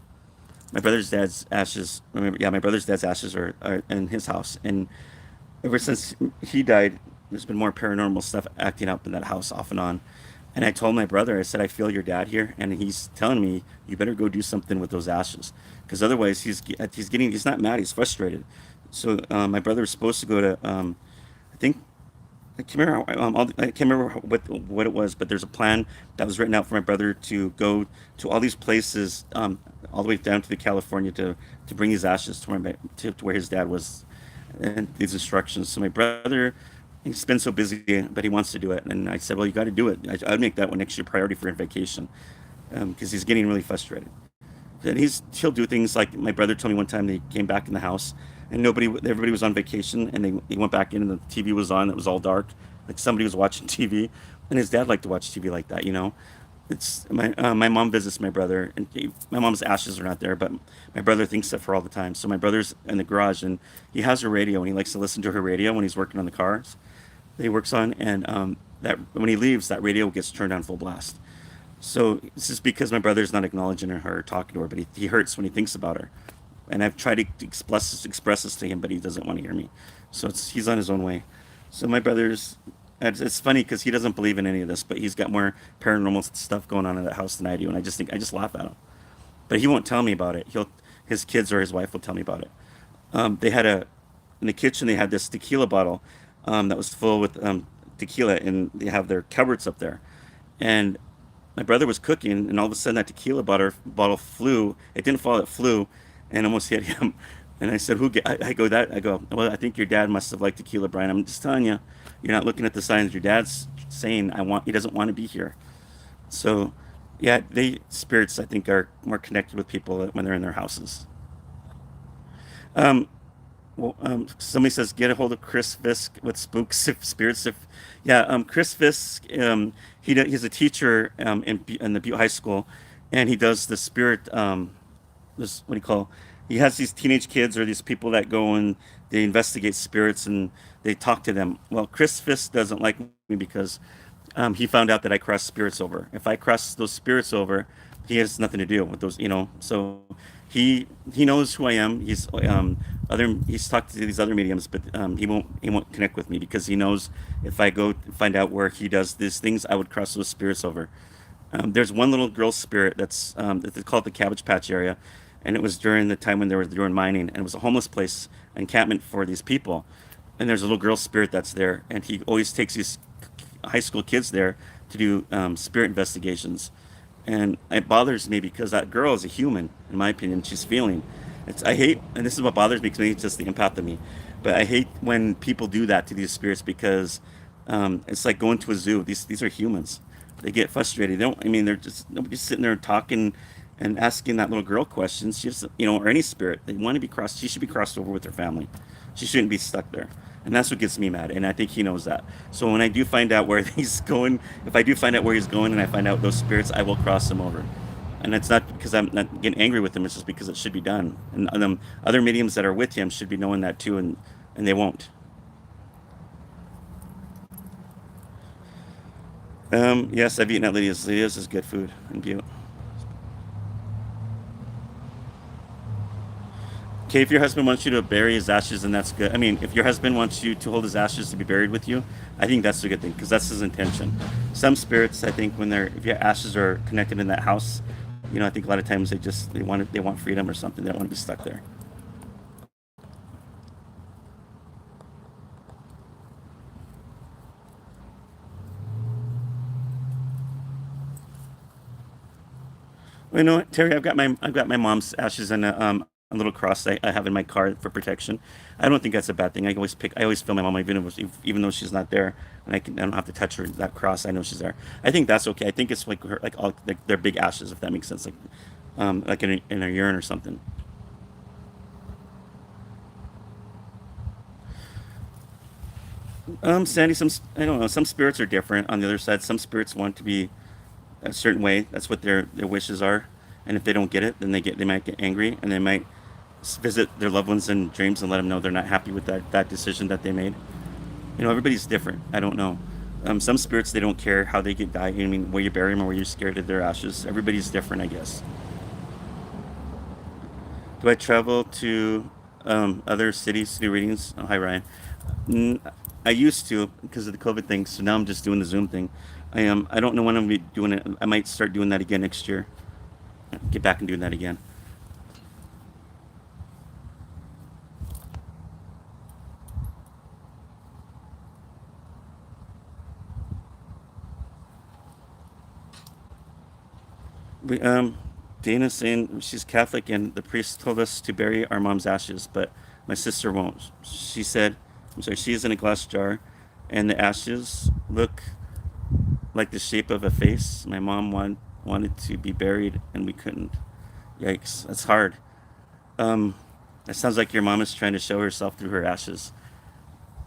brother's dad's ashes. Yeah, my brother's dad's ashes are in his house, and ever since he died, there's been more paranormal stuff acting up in that house off and on. And I told my brother, I said, I feel your dad here, and he's telling me you better go do something with those ashes, because otherwise he's not mad, he's frustrated. So my brother was supposed to go to I think I can't remember. I can't remember what it was, but there's a plan that was written out for my brother to go to all these places, all the way down to the California to bring these ashes to where his dad was, and these instructions. So my brother, he's been so busy, but he wants to do it, and I said, well, you got to do it. I'd make that one next year priority for vacation, because he's getting really frustrated. And he'll do things like my brother told me one time they came back in the house and everybody was on vacation, and they went back in and the TV was on. It was all dark, like somebody was watching TV, and his dad liked to watch TV like that. It's my mom visits my brother, and my mom's ashes are not there, but my brother thinks of her all the time. So my brother's in the garage, and he has her radio, and he likes to listen to her radio when he's working on the cars that he works on, and that when he leaves, that radio gets turned on full blast. So this is because my brother's not acknowledging her or talking to her, but he hurts when he thinks about her. And I've tried to express this to him, but he doesn't want to hear me. So he's on his own way. So my brother's, it's funny because he doesn't believe in any of this, but he's got more paranormal stuff going on in that house than I do. And I just laugh at him. But he won't tell me about it. His kids or his wife will tell me about it. They had in the kitchen, they had this tequila bottle that was full with tequila, and they have their cupboards up there. And my brother was cooking, and all of a sudden that tequila bottle flew. It didn't fall, it flew, and almost hit him. And I said, "Who?" I go that. I go. Well, I think your dad must have liked tequila, Brian. I'm just telling you, you're not looking at the signs. Your dad's saying, He doesn't want to be here." So, yeah, spirits I think are more connected with people when they're in their houses. Um, Well, somebody says get a hold of Chris Fisk with Spooks if Spirits. If yeah, Chris Fisk, he's a teacher in the Butte High School, and he does the spirit. This what do you call? he has these teenage kids or these people that go and they investigate spirits and they talk to them. Well, Chris Fisk doesn't like me because he found out that I cross spirits over. If I cross those spirits over, he has nothing to do with those, So he knows who I am. He's talked to these other mediums, but he won't connect with me because he knows if I go find out where he does these things, I would cross those spirits over. There's one little girl spirit that's called the Cabbage Patch area, and it was during the time when they were doing mining, and it was a homeless place encampment for these people. And there's a little girl spirit that's there, and he always takes these high school kids there to do spirit investigations, and it bothers me because that girl is a human, in my opinion. She's feeling. I hate, and this is what bothers me because maybe it's just the empath of me, but I hate when people do that to these spirits because it's like going to a zoo. These are humans. They get frustrated. They don't. I mean, they're just nobody's sitting there talking and asking that little girl questions. She just, or any spirit. They want to be crossed. She should be crossed over with her family. She shouldn't be stuck there. And that's what gets me mad. And I think he knows that. So when I do find out where he's going, if I do find out where he's going and I find out those spirits, I will cross him over. And it's not because I'm not getting angry with him. It's just because it should be done. And other mediums that are with him should be knowing that too, and they won't. Yes, I've eaten at Lydia's. Lydia's is good food in Butte. Okay, if your husband wants you to bury his ashes, then that's good. I mean, if your husband wants you to hold his ashes to be buried with you, I think that's a good thing because that's his intention. Some spirits, I think, if your ashes are connected in that house, I think a lot of times they want freedom or something. They don't want to be stuck there. Well, Terry, I've got my mom's ashes in a little cross I have in my car for protection. I don't think that's a bad thing. I always feel my mom even though she's not there, and I don't have to touch her that cross. I know she's there. I think that's okay. I think it's like her like all like they're big ashes if that makes sense, like in a urine or something. Sandy, I don't know. Some spirits are different. On the other side, some spirits want to be a certain way. That's what their wishes are. And if they don't get it, then they might get angry and they might visit their loved ones in dreams and let them know they're not happy with that decision that they made. Everybody's different. I don't know. Some spirits they don't care how they get died. I mean, where you bury them or where you're scared of their ashes. Everybody's different, I guess. Do I travel to other cities to do readings? Oh, hi, Ryan. Mm, I used to because of the COVID thing, so now I'm just doing the Zoom thing. I don't know when I'm gonna be doing it. I might start doing that again next year. Get back and doing that again. We Dana's saying she's Catholic and the priest told us to bury our mom's ashes, but my sister won't. She said, I'm sorry, she is in a glass jar, and the ashes look like the shape of a face. My mom wanted to be buried and we couldn't. Yikes, that's hard. Um, that sounds like your mom is trying to show herself through her ashes,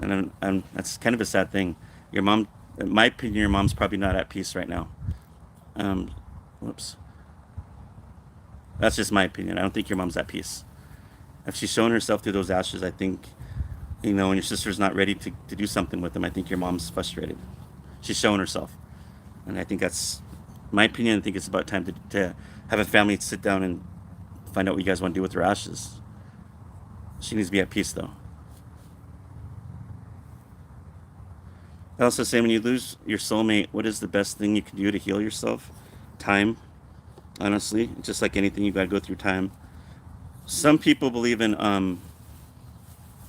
and that's kind of a sad thing. Your mom, in my opinion, your mom's probably not at peace right now. Um, Whoops. That's just my opinion. I don't think your mom's at peace. If she's showing herself through those ashes, I think, and your sister's not ready to do something with them, I think your mom's frustrated. She's showing herself. And I think that's my opinion. I think it's about time to have a family sit down and find out what you guys want to do with her ashes. She needs to be at peace, though. I also say when you lose your soulmate, what is the best thing you can do to heal yourself? Time, honestly. Just like anything, you got to go through time. Some people believe in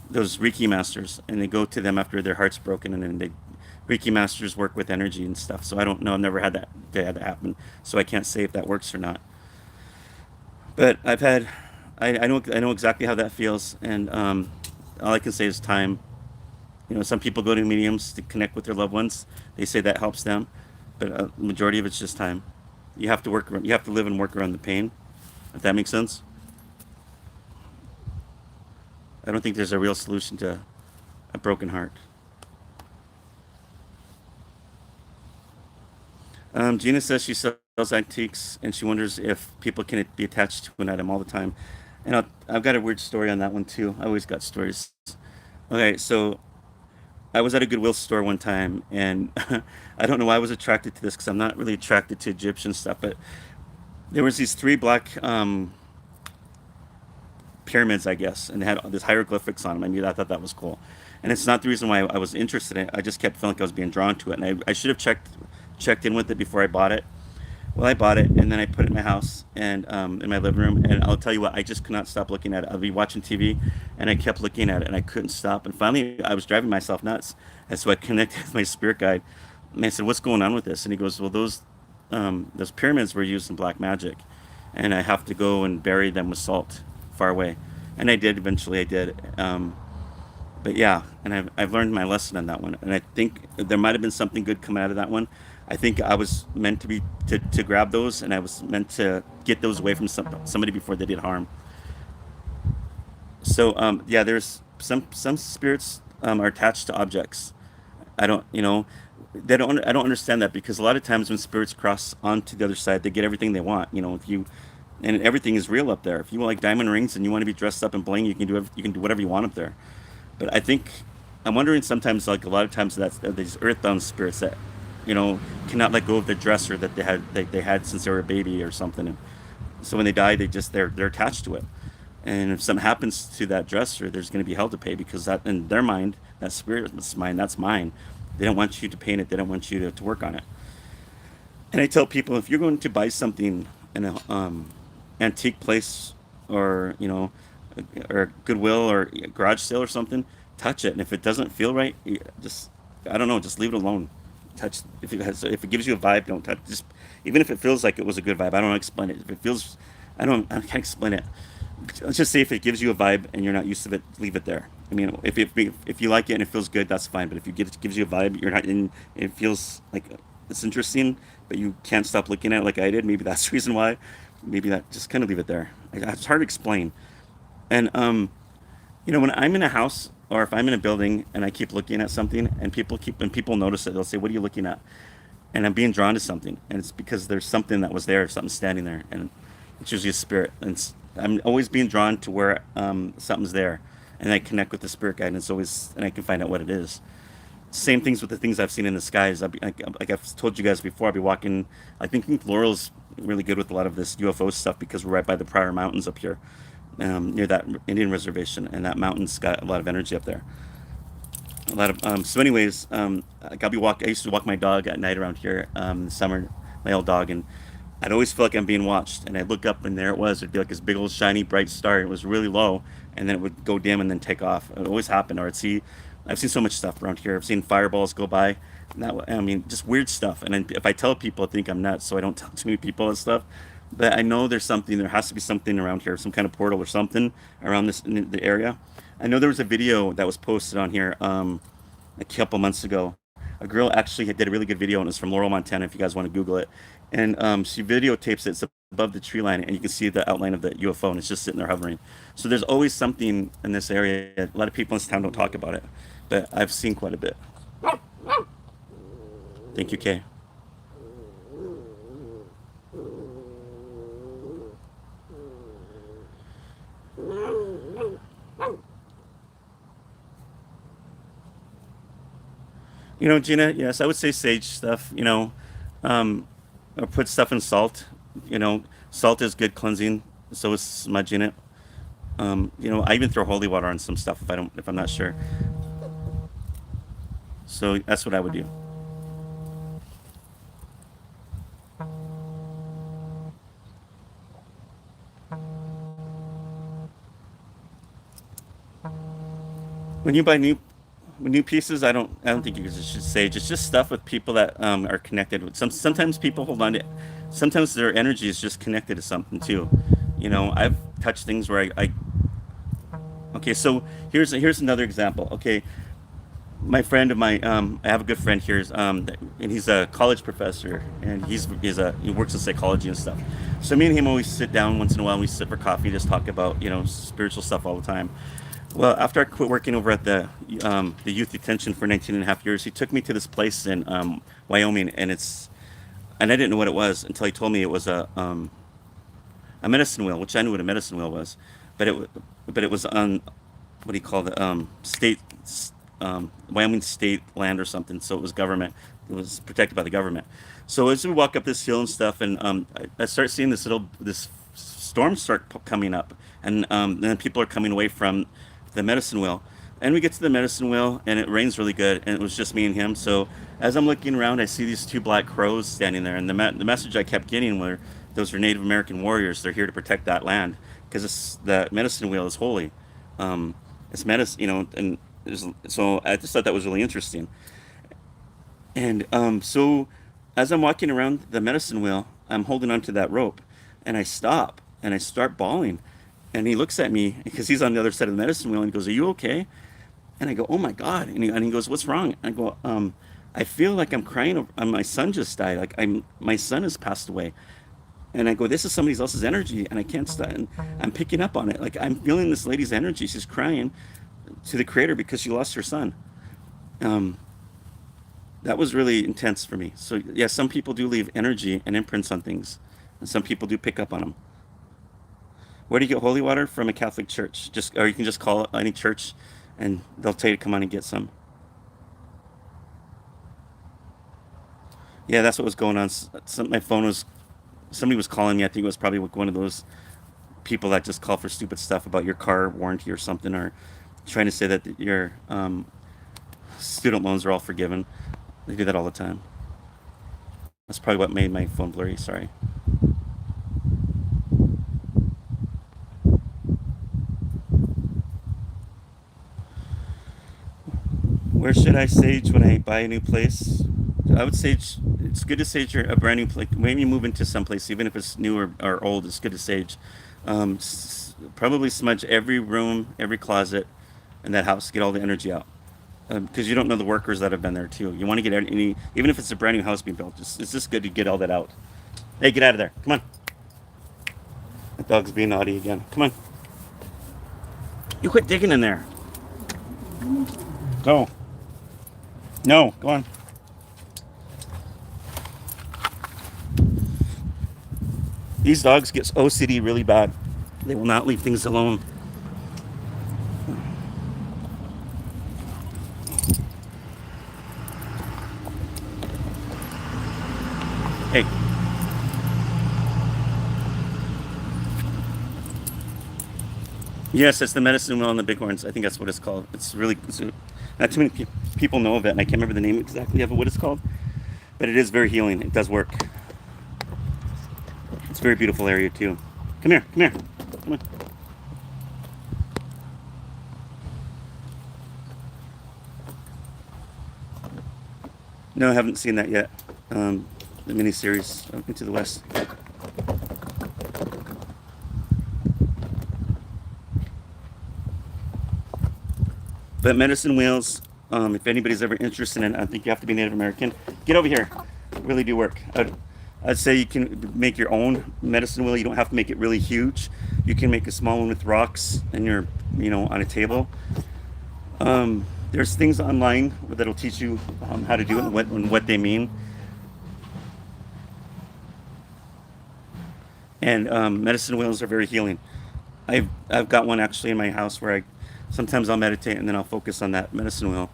those Reiki masters, and they go to them after their heart's broken, and then Reiki masters work with energy and stuff. So I don't know. I've never had that happen, so I can't say if that works or not. But I know exactly how that feels, and all I can say is time. Some people go to mediums to connect with their loved ones. They say that helps them, but the majority of it's just time. You have to work. You have to live and work around the pain. If that makes sense. I don't think there's a real solution to a broken heart. Gina says she sells antiques and she wonders if people can be attached to an item all the time. And I've got a weird story on that one too. I always got stories. Okay, so I was at a Goodwill store one time, and I don't know why I was attracted to this because I'm not really attracted to Egyptian stuff, but there was these three black pyramids, I guess, and they had this hieroglyphics on them. I thought that was cool, and it's not the reason why I was interested in it. I just kept feeling like I was being drawn to it, and I should have checked in with it before I bought it. Well, I bought it, and then I put it in my house and in my living room. And I'll tell you what, I just could not stop looking at it. I'd be watching TV, and I kept looking at it, and I couldn't stop. And finally, I was driving myself nuts, and so I connected with my spirit guide, and I said, "What's going on with this?" And he goes, "Well, those pyramids were used in black magic, and I have to go and bury them with salt far away." And I did. Eventually, I did. But yeah, and I've learned my lesson on that one, and I think there might have been something good coming out of that one. I think I was meant to be to grab those, and I was meant to get those away from somebody before they did harm. So yeah, there's some spirits are attached to objects. I don't, they don't. I don't understand that because a lot of times when spirits cross onto the other side, they get everything they want. If you and everything is real up there. If you want like diamond rings and you want to be dressed up in bling, you can do whatever you want up there. But I think I'm wondering sometimes, like a lot of times, that's these earthbound spirits that cannot let go of the dresser that they had since they were a baby or something. And so when they die, they're attached to it. And if something happens to that dresser, there's going to be hell to pay because that in their mind, that spirit's mind, that's mine. They don't want you to paint it. They don't want you to work on it. And I tell people if you're going to buy something in a antique place or or Goodwill or a garage sale or something, touch it. And if it doesn't feel right, just I don't know, just leave it alone. Touch if it gives you a vibe, don't touch. Just even if it feels like it was a good vibe, I don't explain it. If it feels, I can't explain it. Let's just say if it gives you a vibe and you're not used to it, leave it there. I mean, if you like it and it feels good, that's fine. But if it gives you a vibe, you're not in. It feels like it's interesting, but you can't stop looking at it like I did. Maybe that's the reason why. Maybe that just kind of leave it there. It's hard to explain. And when I'm in a house or if I'm in a building and I keep looking at something and people notice it, they'll say, "What are you looking at?" And I'm being drawn to something, and it's because there's something that was there, something standing there, and it's usually a spirit. And I'm always being drawn to where something's there, and I connect with the spirit guide, and I can find out what it is. Same things with the things I've seen in the skies. Like I've told you guys before, I'll be walking. I think Laurel's really good with a lot of this UFO stuff because we're right by the Pryor Mountains up here, near that Indian reservation, and that mountain's got a lot of energy up there. A lot of so, anyways, like I used to walk my dog at night around here in the summer, my old dog, and I'd always feel like I'm being watched. And I'd look up, and there it was. It'd be like this big old shiny bright star. It was really low, and then it would go dim and then take off. It always happened. Or I've seen so much stuff around here. I've seen fireballs go by. And I mean, just weird stuff. And then if I tell people, I think I'm nuts, so I don't tell too many people and stuff. But I know there's something. There has to be something around here, some kind of portal or something around this in the area. I know there was a video that was posted on here a couple months ago. A girl actually did a really good video, and it's from Laurel, Montana. If you guys want to Google it, and she videotapes it. It's above the tree line, and you can see the outline of the UFO, and it's just sitting there hovering. So there's always something in this area. A lot of people in this town don't talk about it, but I've seen quite a bit. Thank you, Kay. Gina, yes, I would say sage stuff. Or put stuff in salt. Salt is good cleansing. So is smudging it. I even throw holy water on some stuff if I'm not sure. So that's what I would do. When you buy new pieces, I don't think you should sage. It's just stuff with people that are connected with sometimes people hold on to sometimes their energy is just connected to something too. I've touched things where I okay, so here's another example. Okay, my friend of my I have a good friend here, and he's a college professor, and he works in psychology and stuff. So me and him always sit down once in a while, and we sit for coffee, just talk about spiritual stuff all the time. Well, after I quit working over at the youth detention for 19 and a half years, he took me to this place in Wyoming, and I didn't know what it was until he told me it was a medicine wheel, which I knew what a medicine wheel was. but it was on, what do you call the state, Wyoming state land or something. So it was government. It was protected by the government. So as we walk up this hill and stuff, and I start seeing this storm start coming up, and then people are coming away from the medicine wheel. And we get to the medicine wheel, and it rains really good, and it was just me and him. So as I'm looking around, I see these two black crows standing there, and the message I kept getting were those are Native American warriors. They're here to protect that land because the medicine wheel is holy. It's medicine, and so I just thought that was really interesting. And so as I'm walking around the medicine wheel, I'm holding onto that rope, and I stop and I start bawling. And he looks at me because he's on the other side of the medicine wheel, and he goes, "Are you okay?" And I go, "Oh my God!" And he goes, "What's wrong?" And I go, "I feel like I'm crying. My son just died. Like my son has passed away." And I go, "This is somebody else's energy, and I can't stop." And I'm picking up on it. Like I'm feeling this lady's energy. She's crying to the Creator because she lost her son. Um, that was really intense for me. So yeah, some people do leave energy and imprints on things, and some people do pick up on them. Where do you get holy water? From a Catholic church. Just or you can just call any church, and they'll tell you to come on and get some. Yeah, that's what was going on. My phone was somebody was calling me. I think it was probably one of those people that just call for stupid stuff about your car warranty or something, or trying to say that your student loans are all forgiven. They do that all the time. That's probably what made my phone blurry. Sorry. Where should I sage when I buy a new place? I would sage. It's good to sage a brand new place. When you move into some place, even if it's new or old, it's good to sage. Probably smudge every room, every closet in that house. Get all the energy out. Because you don't know the workers that have been there too. You want to get any, even if it's a brand new house being built. It's just good to get all that out. Hey, get out of there! Come on. The dog's being naughty again. Come on. You quit digging in there. Go. No, go on. These dogs get OCD really bad. They will not leave things alone. Hey, yes, it's the medicine wheel on the bighorns. I think that's what it's called. It's really, not too many people know of it, and I can't remember the name exactly of it, what it's called. But it is very healing. It does work. It's a very beautiful area too. Come here, come here. Come on. No, I haven't seen that yet. The miniseries Into the West. But medicine wheels, if anybody's ever interested in it, I think you have to be Native American. Get over here. Really do work. I'd say you can make your own medicine wheel. You don't have to make it really huge. You can make a small one with rocks and on a table. There's things online that'll teach you how to do it and what they mean. And medicine wheels are very healing. I've got one actually in my house where I sometimes I'll meditate and then I'll focus on that medicine wheel,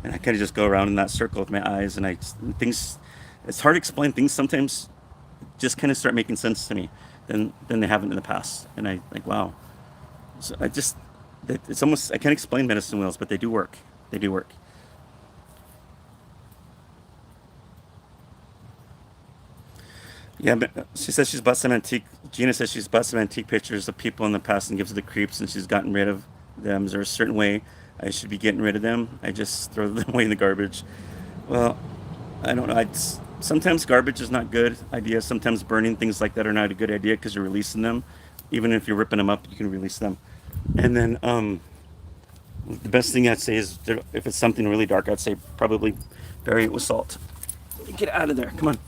and I kind of just go around in that circle with my eyes, and things. It's hard to explain things sometimes. Just kind of start making sense to me than they haven't in the past, and I like wow. So it's almost I can't explain medicine wheels, but they do work. They do work. Yeah, but she says she's bought some antique. Gina says she's bought some antique pictures of people in the past and gives her the creeps, and she's gotten rid of them. Is there a certain way I should be getting rid of them? I just throw them away in the garbage. Well, I don't know. Sometimes garbage is not good idea. Sometimes burning things like that are not a good idea because you're releasing them. Even if you're ripping them up, you can release them. And then the best thing I'd say is if it's something really dark, I'd say probably bury it with salt. Get out of there. Come on.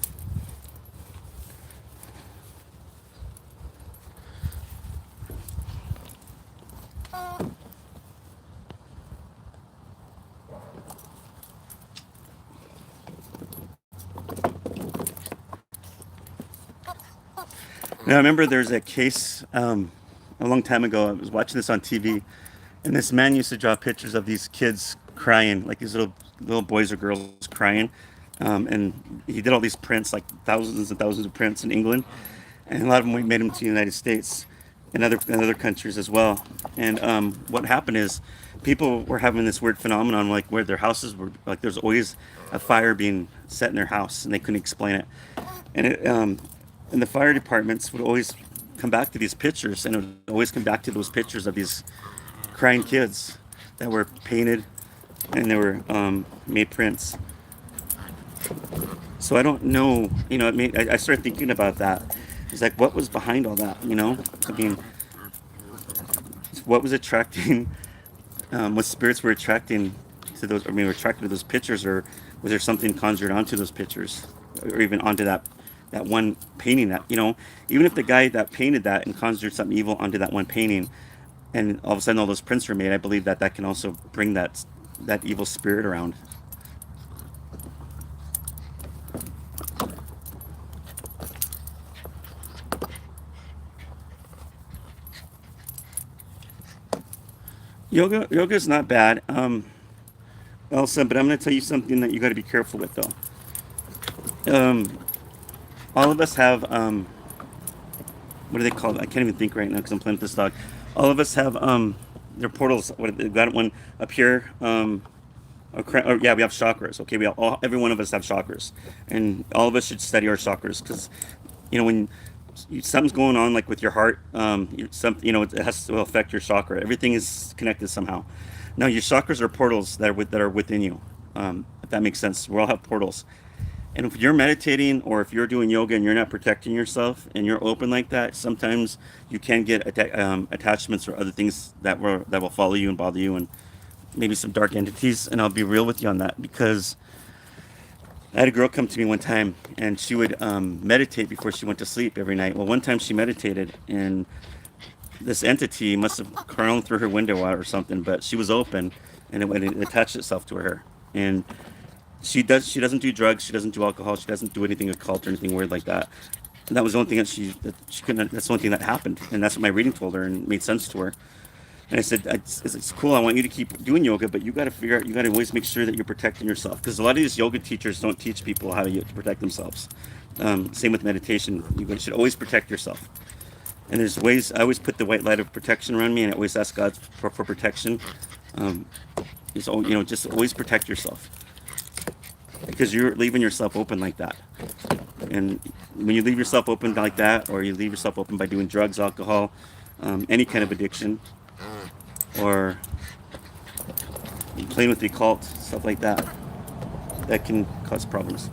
Now, I remember there's a case. a long time ago. I was watching this on TV, and this man used to draw pictures of these kids crying, like these little boys or girls crying. And he did all these prints, like thousands and thousands of prints in England, and a lot of them we made them to the United States and other countries as well. And what happened is people were having this weird phenomenon, like where their houses were like there's always a fire being set in their house, and they couldn't explain it. And the fire departments would always come back to these pictures, and it would always come back to those pictures of these crying kids that were painted and they were made prints. So I don't know, I started thinking about that. It's like, what was behind all that, I mean, what was attracting, what spirits were attracting to those, were attracted to those pictures, or was there something conjured onto those pictures, or even onto that one painting that, even if the guy that painted that and conjured something evil onto that one painting, and all of a sudden all those prints were made, I believe that can also bring that evil spirit around. Yoga is not bad, Elsa, but I'm going to tell you something that you got to be careful with, though. Um, all of us have what do they call it? I can't even think right now because I'm playing with this dog. All of us have their portals. What they got one up here. Yeah, we have chakras. Okay, every one of us have chakras, and all of us should study our chakras because, when something's going on like with your heart, it has to affect your chakra. Everything is connected somehow. Now, your chakras are portals that are within you. If that makes sense, we all have portals. And if you're meditating or if you're doing yoga and you're not protecting yourself and you're open like that, sometimes you can get attachments or other things that will follow you and bother you, and maybe some dark entities. And I'll be real with you on that, because I had a girl come to me one time, and she would meditate before she went to sleep every night. Well, one time she meditated, and this entity must have crawled through her window or something, but she was open, and it attached itself to her. And she doesn't do drugs, she doesn't do alcohol, she doesn't do anything occult or anything weird like that. And that was the only thing that she couldn't. That's the only thing that happened, and that's what my reading told her, and made sense to her. And I said, it's cool. I want you to keep doing yoga, but you got to figure out. You got to always make sure that you're protecting yourself, because a lot of these yoga teachers don't teach people how to protect themselves. Same with meditation. You should always protect yourself. And there's ways. I always put the white light of protection around me, and I always ask God for protection. Um, just always protect yourself, because you're leaving yourself open like that. And when you leave yourself open like that, or you leave yourself open by doing drugs, alcohol, any kind of addiction, or playing with the occult, stuff like that, that can cause problems.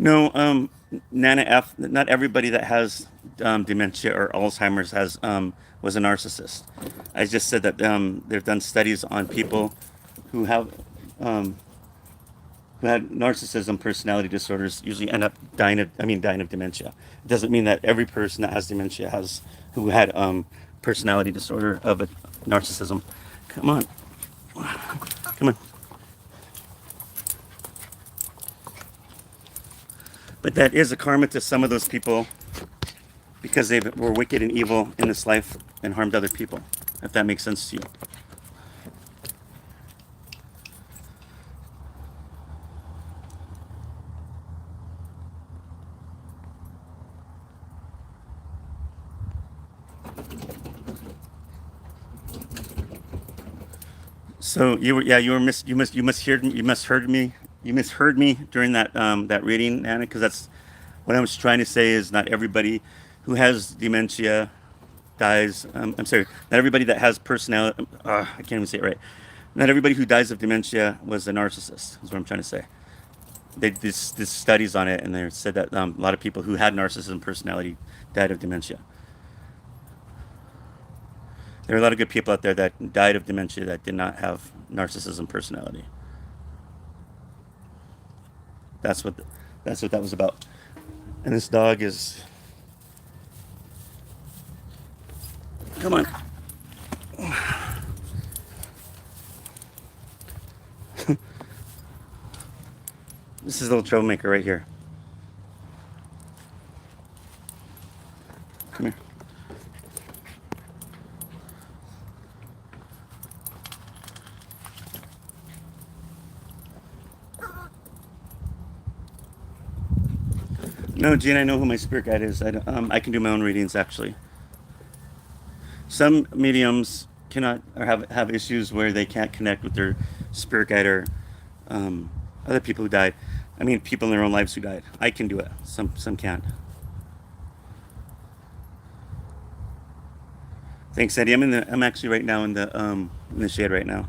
No, Nana F. Not everybody that has dementia or Alzheimer's has was a narcissist. I just said that they've done studies on people who have um, who had narcissism personality disorders usually end up dying of dementia. It doesn't mean that every person that has dementia has who had personality disorder of a narcissism. Come on, come on. But that is a karma to some of those people, because they were wicked and evil in this life and harmed other people. If that makes sense to you. So you misheard me during that reading, Anna, because that's what I was trying to say is not everybody who has dementia dies. I'm sorry, not everybody that has personality. I can't even say it right. Not everybody who dies of dementia was a narcissist. Is what I'm trying to say. They did this studies on it, and they said that a lot of people who had narcissism personality died of dementia. There are a lot of good people out there that died of dementia that did not have narcissism personality. That's what that's what that was about. And this dog is, come on. This is a little troublemaker right here. Come here. No, Gene, I know who my spirit guide is. I can do my own readings actually. Some mediums cannot or have issues where they can't connect with their spirit guide or um, other people who died. I mean, people in their own lives who died. I can do it. Some can't. Thanks, Eddie. I'm actually right now in the shade right now.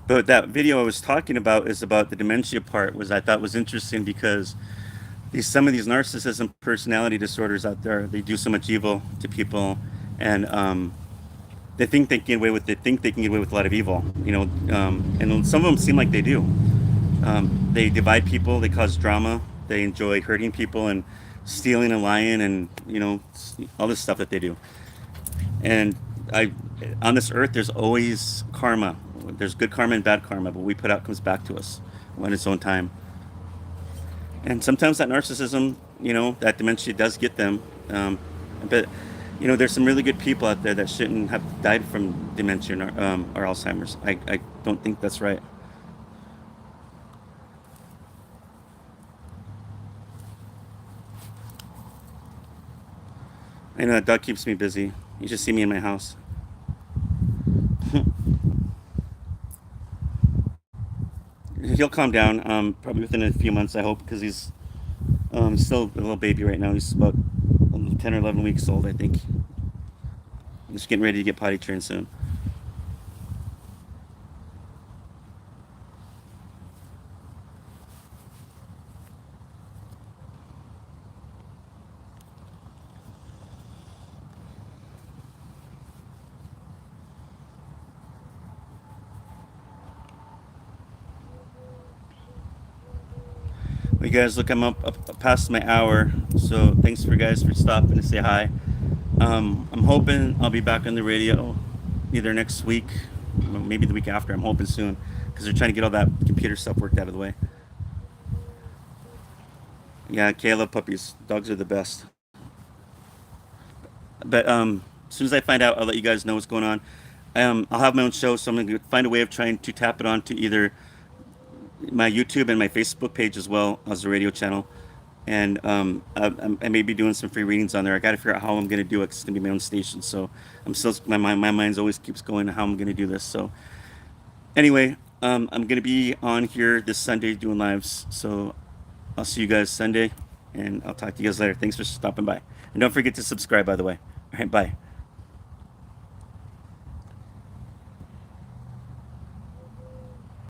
But that video I was talking about is about the dementia part. Was I thought was interesting because some of these narcissism personality disorders out there, they do so much evil to people, and they think they can get away with a lot of evil, and some of them seem like they do. They divide people, they cause drama, they enjoy hurting people and stealing and lying, and all this stuff that they do. And I on this earth, there's always karma. There's good karma and bad karma, but what we put out comes back to us on its own time. And sometimes that narcissism, that dementia does get them. But there's some really good people out there that shouldn't have died from dementia or Alzheimer's. I don't think that's right. I know that dog keeps me busy. You should see me in my house. He'll calm down, probably within a few months, I hope, because he's still a little baby right now. He's about 10 or 11 weeks old, I think. He's getting ready to get potty trained soon. Well, you guys, look, I'm up past my hour, so thanks for guys for stopping to say hi. I'm hoping I'll be back on the radio either next week, or maybe the week after. I'm hoping soon because they're trying to get all that computer stuff worked out of the way. Yeah, Kayla, puppies, dogs are the best. But as soon as I find out, I'll let you guys know what's going on. I'll have my own show, so I'm gonna find a way of trying to tap it onto either my YouTube and my Facebook page as well as the radio channel. And I may be doing some free readings on there. I got to figure out how I'm going to do it 'cause it's going to be my own station. So I'm still my mind's always keeps going to how I'm going to do this. So anyway, I'm going to be on here this Sunday doing lives. So I'll see you guys Sunday, and I'll talk to you guys later. Thanks for stopping by, and don't forget to subscribe, by the way. All right, bye.